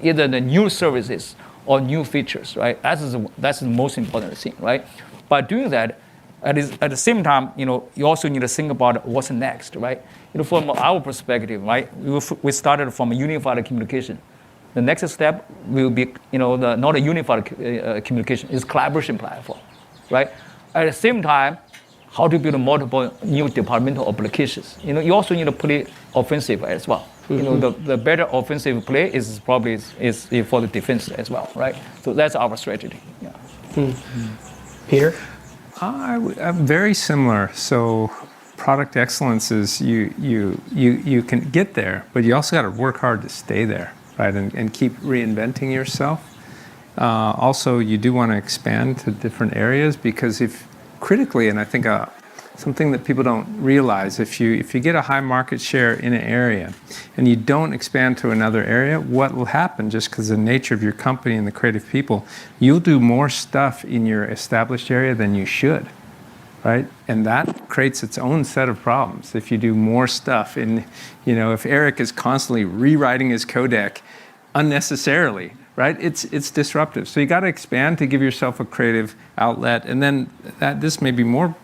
either the new services or new features, right? That's the most important thing, right? By doing that, at the same time, you also need to think about what's next, right? From our perspective, right, we started from a unified communication. The next step will be, not a unified communication, is collaboration platform, right? At the same time, how to build multiple new departmental applications. You also need to play offensive as well. The better offensive play is probably is for the defense as well, right? So that's our strategy. Yeah. Peter? I'm very similar. So product excellence is you can get there, but you also got to work hard to stay there, right? And keep reinventing yourself. Also, you do want to expand to different areas because if critically, and I think something that people don't realize, if you get a high market share in an area and you don't expand to another area, what will happen just because of the nature of your company and the creative people, you'll do more stuff in your established area than you should, right? And that creates its own set of problems. If you do more stuff if Eric is constantly rewriting his codec unnecessarily, right? It's disruptive. So you got to expand to give yourself a creative outlet. And then this may be more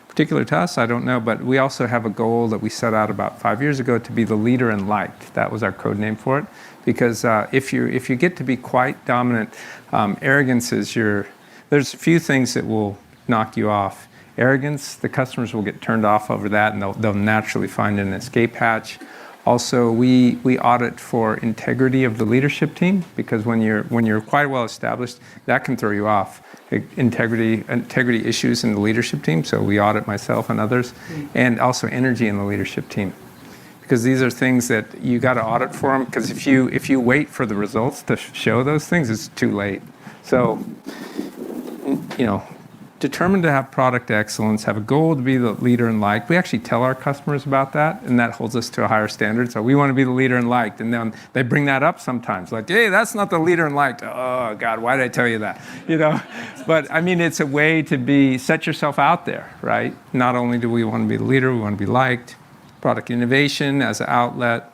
particular to us, I don't know, but we also have a goal that we set out about 5 years ago to be the leader and liked. That was our code name for it. Because if you get to be quite dominant, arrogance is there's a few things that will knock you off. Arrogance, the customers will get turned off over that and they'll naturally find an escape hatch. Also, we audit for integrity of the leadership team because when you're quite well established, that can throw you off. Integrity issues in the leadership team. So we audit myself and others, and also energy in the leadership team, because these are things that you got to audit for them. Because if you wait for the results to show those things, it's too late. So, determined to have product excellence, have a goal to be the leader and liked. We actually tell our customers about that, and that holds us to a higher standard. So we want to be the leader and liked. And then they bring that up sometimes, like, hey, that's not the leader and liked. Oh, God, why did I tell you that? But I mean, it's a way to set yourself out there, right? Not only do we want to be the leader, we want to be liked. Product innovation as an outlet.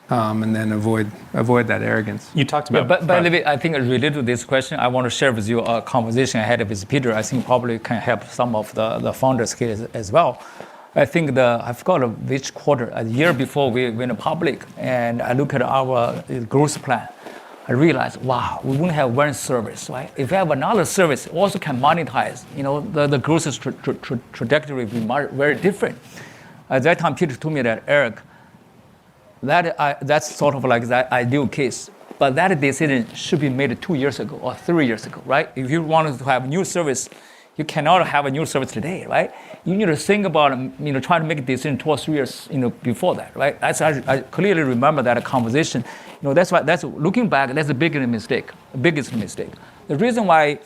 And then avoid that arrogance. You talked about. But by the way, I think related to this question, I want to share with you a conversation I had with Peter. I think probably can help some of the founders here as well. I think I forgot which quarter, a year before we went public, and I look at our growth plan. I realized, wow, we won't have one service, right? If we have another service, also can monetize. The growth trajectory will be very different. At that time, Peter told me that, Eric, that's sort of like the ideal case. But that decision should be made 2 years ago or 3 years ago, right? If you wanted to have a new service, you cannot have a new service today, right? You need to think about, try to make a decision 2 or 3 years, before that, right? I clearly remember that conversation. That's looking back, that's the biggest mistake. The reason why,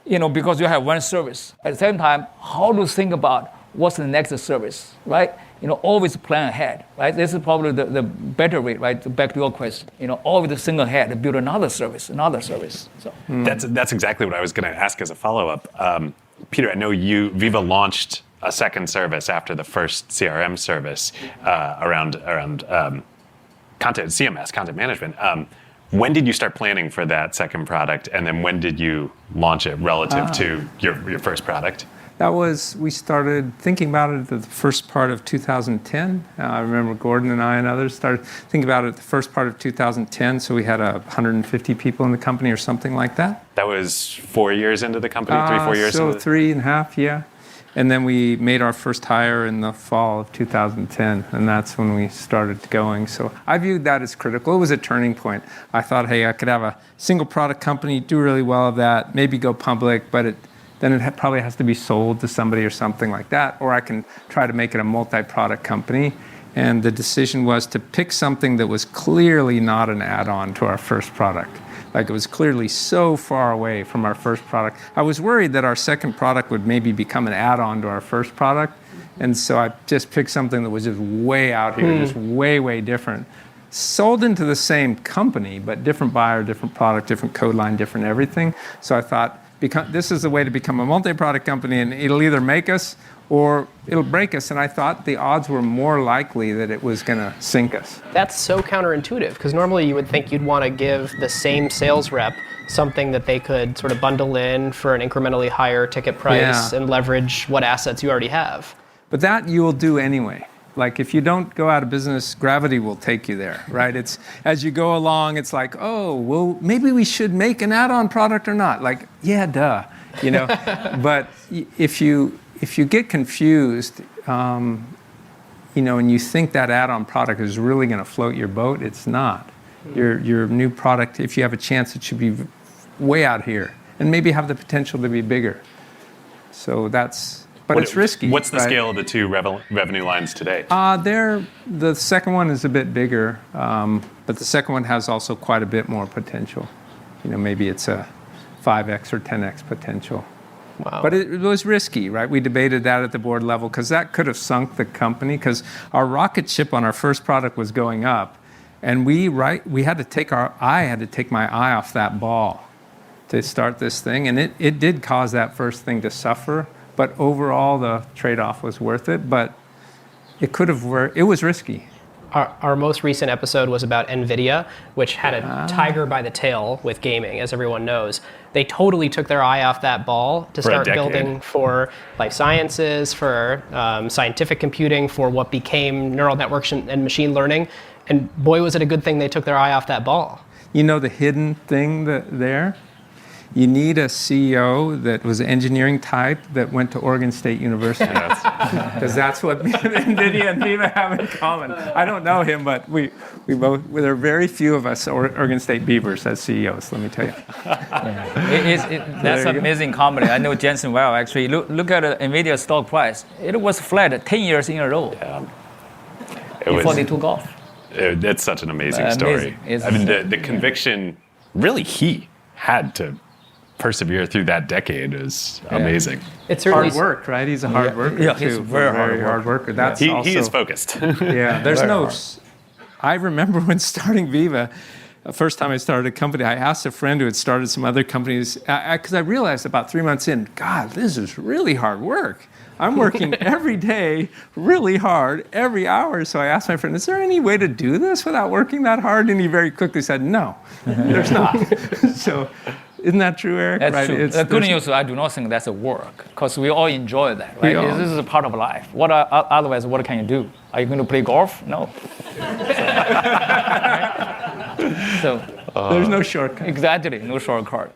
because you have one service. At the same time, how to think about what's the next service, right? Always plan ahead, right? This is probably the better way, right? Back to your question, always think ahead to build another service. So That's exactly what I was going to ask as a follow-up. Peter, I know Veeva launched a second service after the first CRM service around content CMS, content management. When did you start planning for that second product, and then when did you launch it relative to your first product? We started thinking about it at the first part of 2010. I remember Gordon and I and others started thinking about it at the first part of 2010. So we had 150 people in the company or something like that. That was 4 years into the company, 3-4 years so into 3.5, yeah. And then we made our first hire in the fall of 2010, and that's when we started going. So I viewed that as critical. It was a turning point. I thought, hey, I could have a single product company, do really well of that, maybe go public, but then it probably has to be sold to somebody or something like that, or I can try to make it a multi-product company. And the decision was to pick something that was clearly not an add-on to our first product. Like, it was clearly so far away from our first product. I was worried that our second product would maybe become an add-on to our first product. And so I just picked something that was just way out here, just way, way different. Sold into the same company, but different buyer, different product, different code line, different everything. So I thought, this is the way to become a multi-product company, and it'll either make us or it'll break us. And I thought the odds were more likely that it was going to sink us. That's so counterintuitive, because normally you would think you'd want to give the same sales rep something that they could sort of bundle in for an incrementally higher ticket price and leverage what assets you already have. But that you will do anyway. Like, if you don't go out of business, gravity will take you there, right? It's as you go along, it's like, oh, well, maybe we should make an add-on product or not. Like, yeah, duh, you know. But if you get confused, you know, and you think that add-on product is really going to float your boat, it's not. Your new product, if you have a chance, it should be way out here and maybe have the potential to be bigger. So but it's risky. What's the right? scale of the two revenue lines today? The second one is a bit bigger, but the second one has also quite a bit more potential. You know, maybe it's a 5x or 10x potential. Wow. But it was risky, right? We debated that at the board level because that could have sunk the company, because our rocket ship on our first product was going up, and I had to take my eye off that ball to start this thing, and it did cause that first thing to suffer. But overall, the trade-off was worth it. But it could have worked. It was risky. Our most recent episode was about NVIDIA, which had a tiger by the tail with gaming, as everyone knows. They totally took their eye off that ball to start building for life sciences, for scientific computing, for what became neural networks and machine learning. And boy, was it a good thing they took their eye off that ball. You know the hidden thing there? You need a CEO that was engineering type that went to Oregon State University. Because that's what NVIDIA and Veeva have in common. I don't know him, but we both, there are very few of us Oregon State Beavers as CEOs, let me tell you. That's an amazing company. I know Jensen well, actually. Look at NVIDIA stock price. It was flat 10 years in a row before they took off. It's such an amazing story. I mean, the conviction, really, he had to persevere through that decade is amazing. It's certainly hard work, right? He's a hard worker too. He's a very hard worker. That's he also, is focused. Yeah, there's I remember when starting Veeva, the first time I started a company, I asked a friend who had started some other companies, because I realized about 3 months in, God, this is really hard work. I'm working every day really hard, every hour. So I asked my friend, is there any way to do this without working that hard? And he very quickly said, no, there's not. So isn't that true, Eric? That's right? true. The good news, I do not think that's a work, because we all enjoy that, right? This is a part of life. Otherwise, what can you do? Are you going to play golf? No. There's no shortcut. Exactly, no shortcut.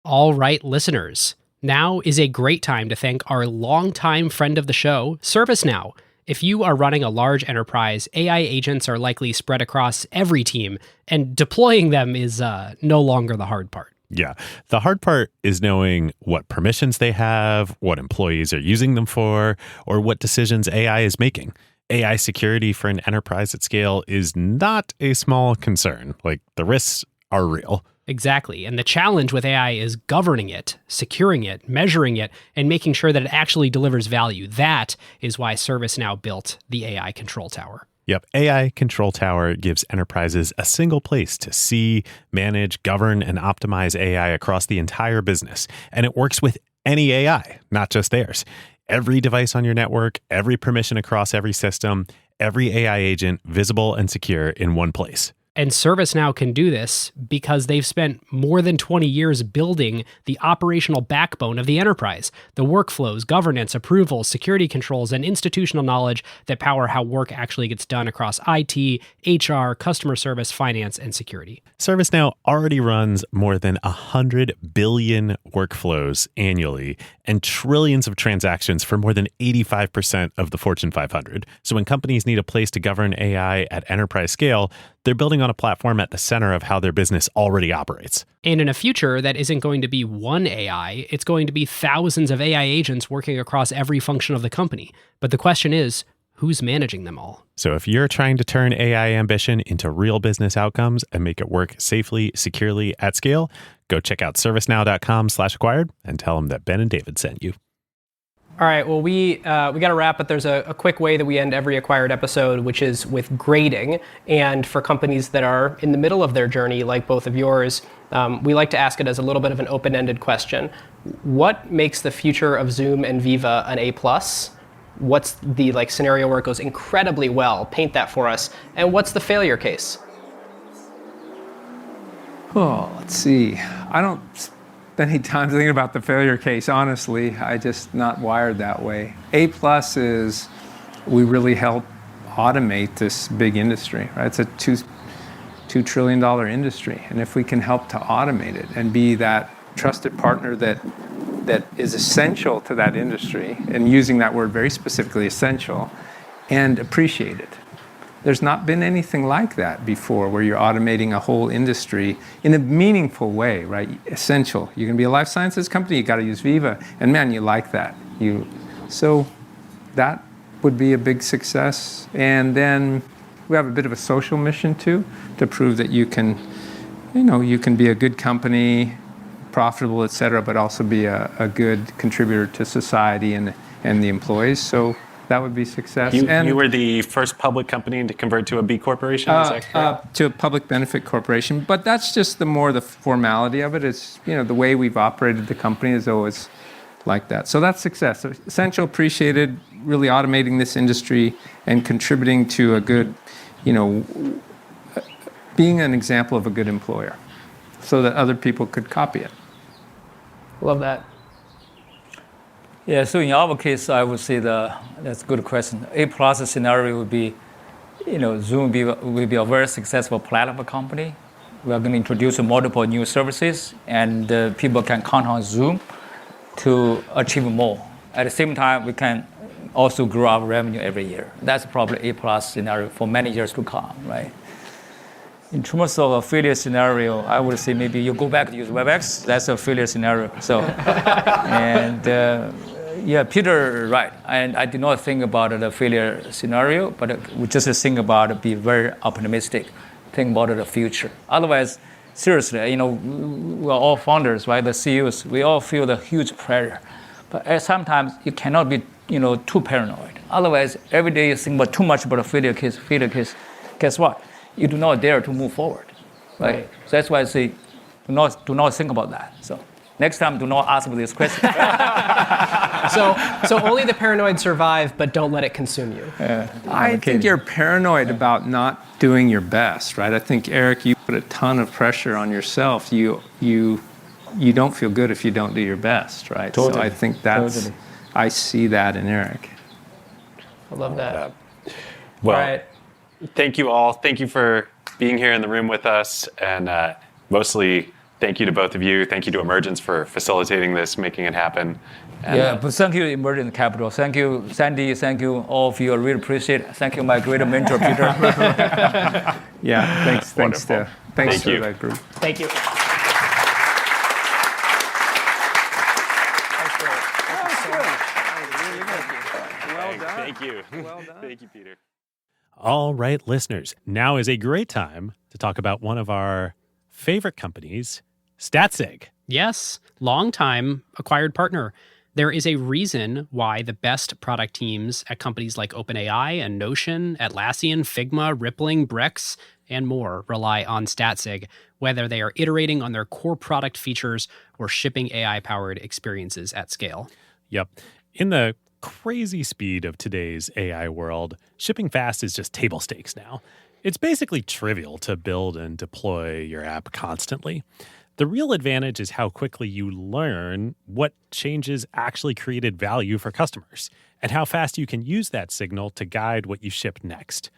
All right, listeners. Now is a great time to thank our longtime friend of the show, ServiceNow. If you are running a large enterprise, AI agents are likely spread across every team, and deploying them is no longer the hard part. Yeah. The hard part is knowing what permissions they have, what employees are using them for, or what decisions AI is making. AI security for an enterprise at scale is not a small concern. Like, the risks are real. Exactly. And the challenge with AI is governing it, securing it, measuring it, and making sure that it actually delivers value. That is why ServiceNow built the AI Control Tower. Yep. AI Control Tower gives enterprises a single place to see, manage, govern, and optimize AI across the entire business. And it works with any AI, not just theirs. Every device on your network, every permission across every system, every AI agent visible and secure in one place. And ServiceNow can do this because they've spent more than 20 years building the operational backbone of the enterprise, the workflows, governance, approvals, security controls, and institutional knowledge that power how work actually gets done across IT, HR, customer service, finance, and security. ServiceNow already runs more than 100 billion workflows annually and trillions of transactions for more than 85% of the Fortune 500. So when companies need a place to govern AI at enterprise scale, they're building on a platform at the center of how their business already operates. And in a future that isn't going to be one AI, it's going to be thousands of AI agents working across every function of the company. But the question is, who's managing them all? So if you're trying to turn AI ambition into real business outcomes and make it work safely, securely, at scale, go check out servicenow.com/acquired and tell them that Ben and David sent you. All right, well, we got to wrap, but there's a quick way that we end every Acquired episode, which is with grading. And for companies that are in the middle of their journey, like both of yours, we like to ask it as a little bit of an open-ended question. What makes the future of Zoom and Veeva an A+? What's the scenario where it goes incredibly well? Paint that for us. And what's the failure case? Oh, let's see. I don't spend any time thinking about the failure case, honestly. I just not wired that way. A+ is we really help automate this big industry, right? It's a $2 trillion industry. And if we can help to automate it and be that trusted partner that is essential to that industry, and using that word very specifically, essential, and appreciated. There's not been anything like that before, where you're automating a whole industry in a meaningful way, right? Essential. You're going to be a life sciences company, you got to use Veeva, and man, you like that. So that would be a big success. And then we have a bit of a social mission too, to prove that you can be a good company, profitable, et cetera, but also be a good contributor to society and the employees. So that would be success. You were the first public company to convert to a B corporation, is that correct? To a public benefit corporation, but that's just the formality of it. It's, the way we've operated the company is always like that. So that's success. So essential, appreciated, really automating this industry and contributing to a good, being an example of a good employer so that other people could copy it. Love that. Yeah, so in our case, I would say that's a good question. A+ scenario would be, Zoom will be a very successful platform company. We are going to introduce multiple new services, and people can count on Zoom to achieve more. At the same time, we can also grow our revenue every year. That's probably A+ scenario for many years to come, right? In terms of a failure scenario, I would say maybe you go back to use WebEx. That's a failure scenario. So, and Peter, right. And I did not think about the failure scenario, but we just think about be very optimistic, think about the future. Otherwise, seriously, we're all founders, right? The CEOs, we all feel the huge pressure. But sometimes you cannot be, too paranoid. Otherwise, every day you think about too much about a failure case. Guess what? You do not dare to move forward, right? So that's why I say, do not think about that. So next time, do not ask me this question. So only the paranoid survive, but don't let it consume you. I think you're paranoid about not doing your best, right? I think, Eric, you put a ton of pressure on yourself. You don't feel good if you don't do your best, right? Totally. So I think I see that in Eric. I love that. Well, all right. Thank you all. Thank you for being here in the room with us. And mostly, thank you to both of you. Thank you to Emergence for facilitating this, making it happen. And, but thank you, Emergence Capital. Thank you, Sandy. Thank you, all of you. I really appreciate it. Thank you, my great mentor, Peter. Yeah, thanks Thank for you. that group. Thank you. Thank you. Well done. Thank you, Peter. All right, listeners, now is a great time to talk about one of our favorite companies, Statsig. Yes, long-time acquired partner. There is a reason why the best product teams at companies like OpenAI and Notion, Atlassian, Figma, Rippling, Brex, and more rely on Statsig, whether they are iterating on their core product features or shipping AI-powered experiences at scale. Yep. In the crazy speed of today's AI world, shipping fast is just table stakes now. It's basically trivial to build and deploy your app constantly. The real advantage is how quickly you learn what changes actually created value for customers and how fast you can use that signal to guide what you ship next.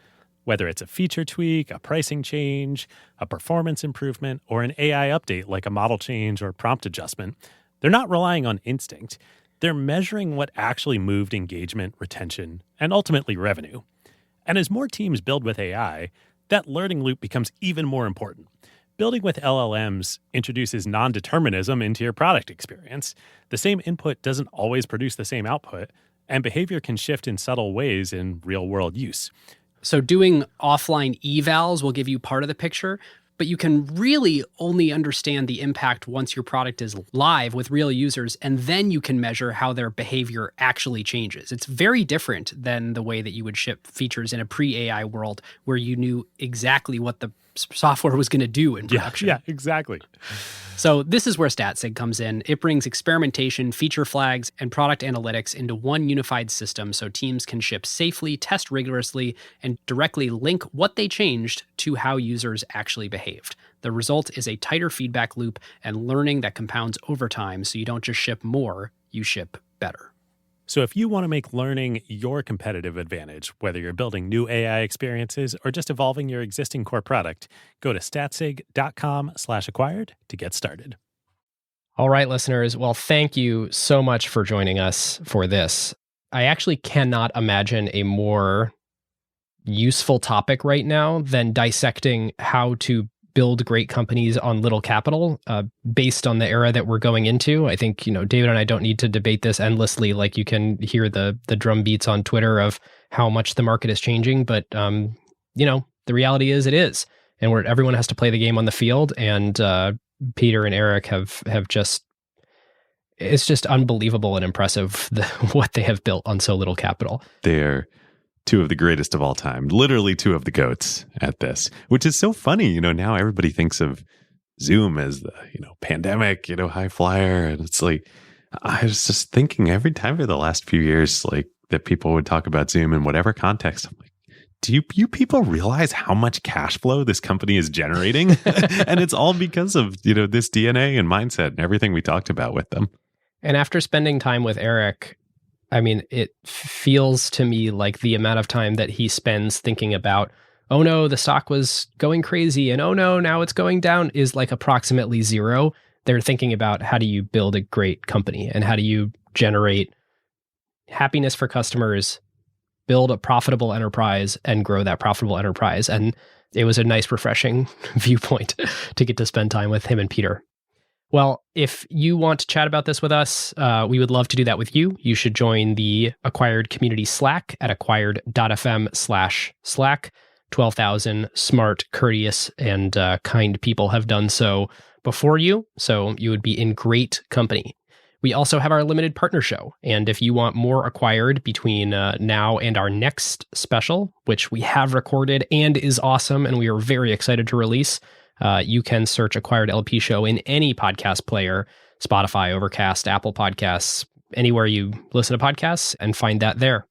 Whether it's a feature tweak, a pricing change, a performance improvement, or an AI update like a model change or prompt adjustment, they're not relying on instinct. They're measuring what actually moved engagement, retention, and ultimately revenue. And as more teams build with AI, that learning loop becomes even more important. Building with LLMs introduces non-determinism into your product experience. The same input doesn't always produce the same output, And behavior can shift in subtle ways in real-world use. So doing offline evals will give you part of the picture, but you can really only understand the impact once your product is live with real users, and then you can measure how their behavior actually changes. It's very different than the way that you would ship features in a pre-AI world where you knew exactly what the software was going to do in production. Yeah, exactly. So this is where StatSig comes in. It brings experimentation, feature flags, and product analytics into one unified system so teams can ship safely, test rigorously, and directly link what they changed to how users actually behaved. The result is a tighter feedback loop and learning that compounds over time, so you don't just ship more, you ship better. So if you want to make learning your competitive advantage, whether you're building new AI experiences or just evolving your existing core product, go to statsig.com/acquired to get started. All right, listeners. Well, thank you so much for joining us for this. I actually cannot imagine a more useful topic right now than dissecting how to build great companies on little capital based on the era that we're going into. I think, David and I don't need to debate this endlessly. Like, you can hear the drum beats on Twitter of how much the market is changing. But, the reality is it is. And everyone has to play the game on the field. And Peter and Eric have just, it's just unbelievable and impressive what they have built on so little capital. They're two of the greatest of all time, literally two of the GOATs at this, which is so funny. Now everybody thinks of Zoom as the, pandemic, high flyer. And it's like, I was just thinking every time for the last few years, like, that people would talk about Zoom in whatever context. I'm like, do you people realize how much cash flow this company is generating? And it's all because of, this DNA and mindset and everything we talked about with them. And after spending time with Eric, I mean, it feels to me like the amount of time that he spends thinking about, oh no, the stock was going crazy, and oh no, now it's going down, is like approximately zero. They're thinking about how do you build a great company and how do you generate happiness for customers, build a profitable enterprise, and grow that profitable enterprise. And it was a nice, refreshing viewpoint to get to spend time with him and Peter. Well, if you want to chat about this with us, we would love to do that with you. You should join the Acquired community Slack at acquired.fm/Slack. 12,000 smart, courteous, and kind people have done so before you, so you would be in great company. We also have our limited partner show, and if you want more Acquired between now and our next special, which we have recorded and is awesome, and we are very excited to release, you can search Acquired LP Show in any podcast player, Spotify, Overcast, Apple Podcasts, anywhere you listen to podcasts, and find that there.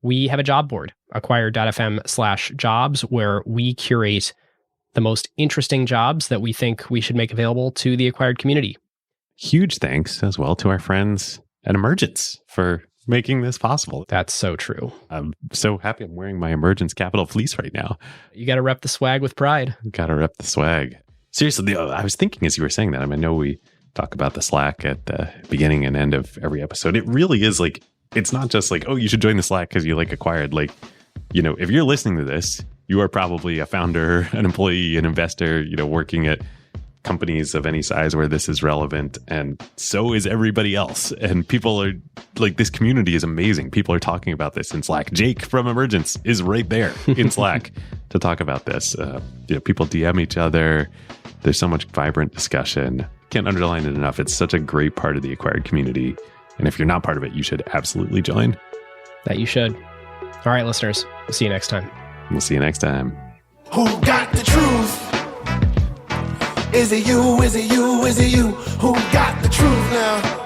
We have a job board, acquired.fm/jobs, where we curate the most interesting jobs that we think we should make available to the Acquired community. Huge thanks as well to our friends at Emergence for making this possible. That's so true. I'm so happy I'm wearing my Emergence Capital fleece right now. You got to rep the swag with pride. Got to rep the swag. Seriously, I was thinking as you were saying that, I know we talk about the Slack at the beginning and end of every episode. It really is like, it's not just like, oh, you should join the Slack because you like Acquired. Like, if you're listening to this, you are probably a founder, an employee, an investor, working at companies of any size where this is relevant, and so is everybody else. And people are like, this community is amazing. People are talking about this in Slack. Jake from Emergence is right there in Slack to talk about this. People DM each other. There's so much vibrant discussion. Can't underline it enough. It's such a great part of the Acquired community. And if you're not part of it, you should absolutely join. That you should. All right, listeners. We'll see you next time. We'll see you next time. Who got the truth? Is it you? Is it you? Is it you? Who got the truth now?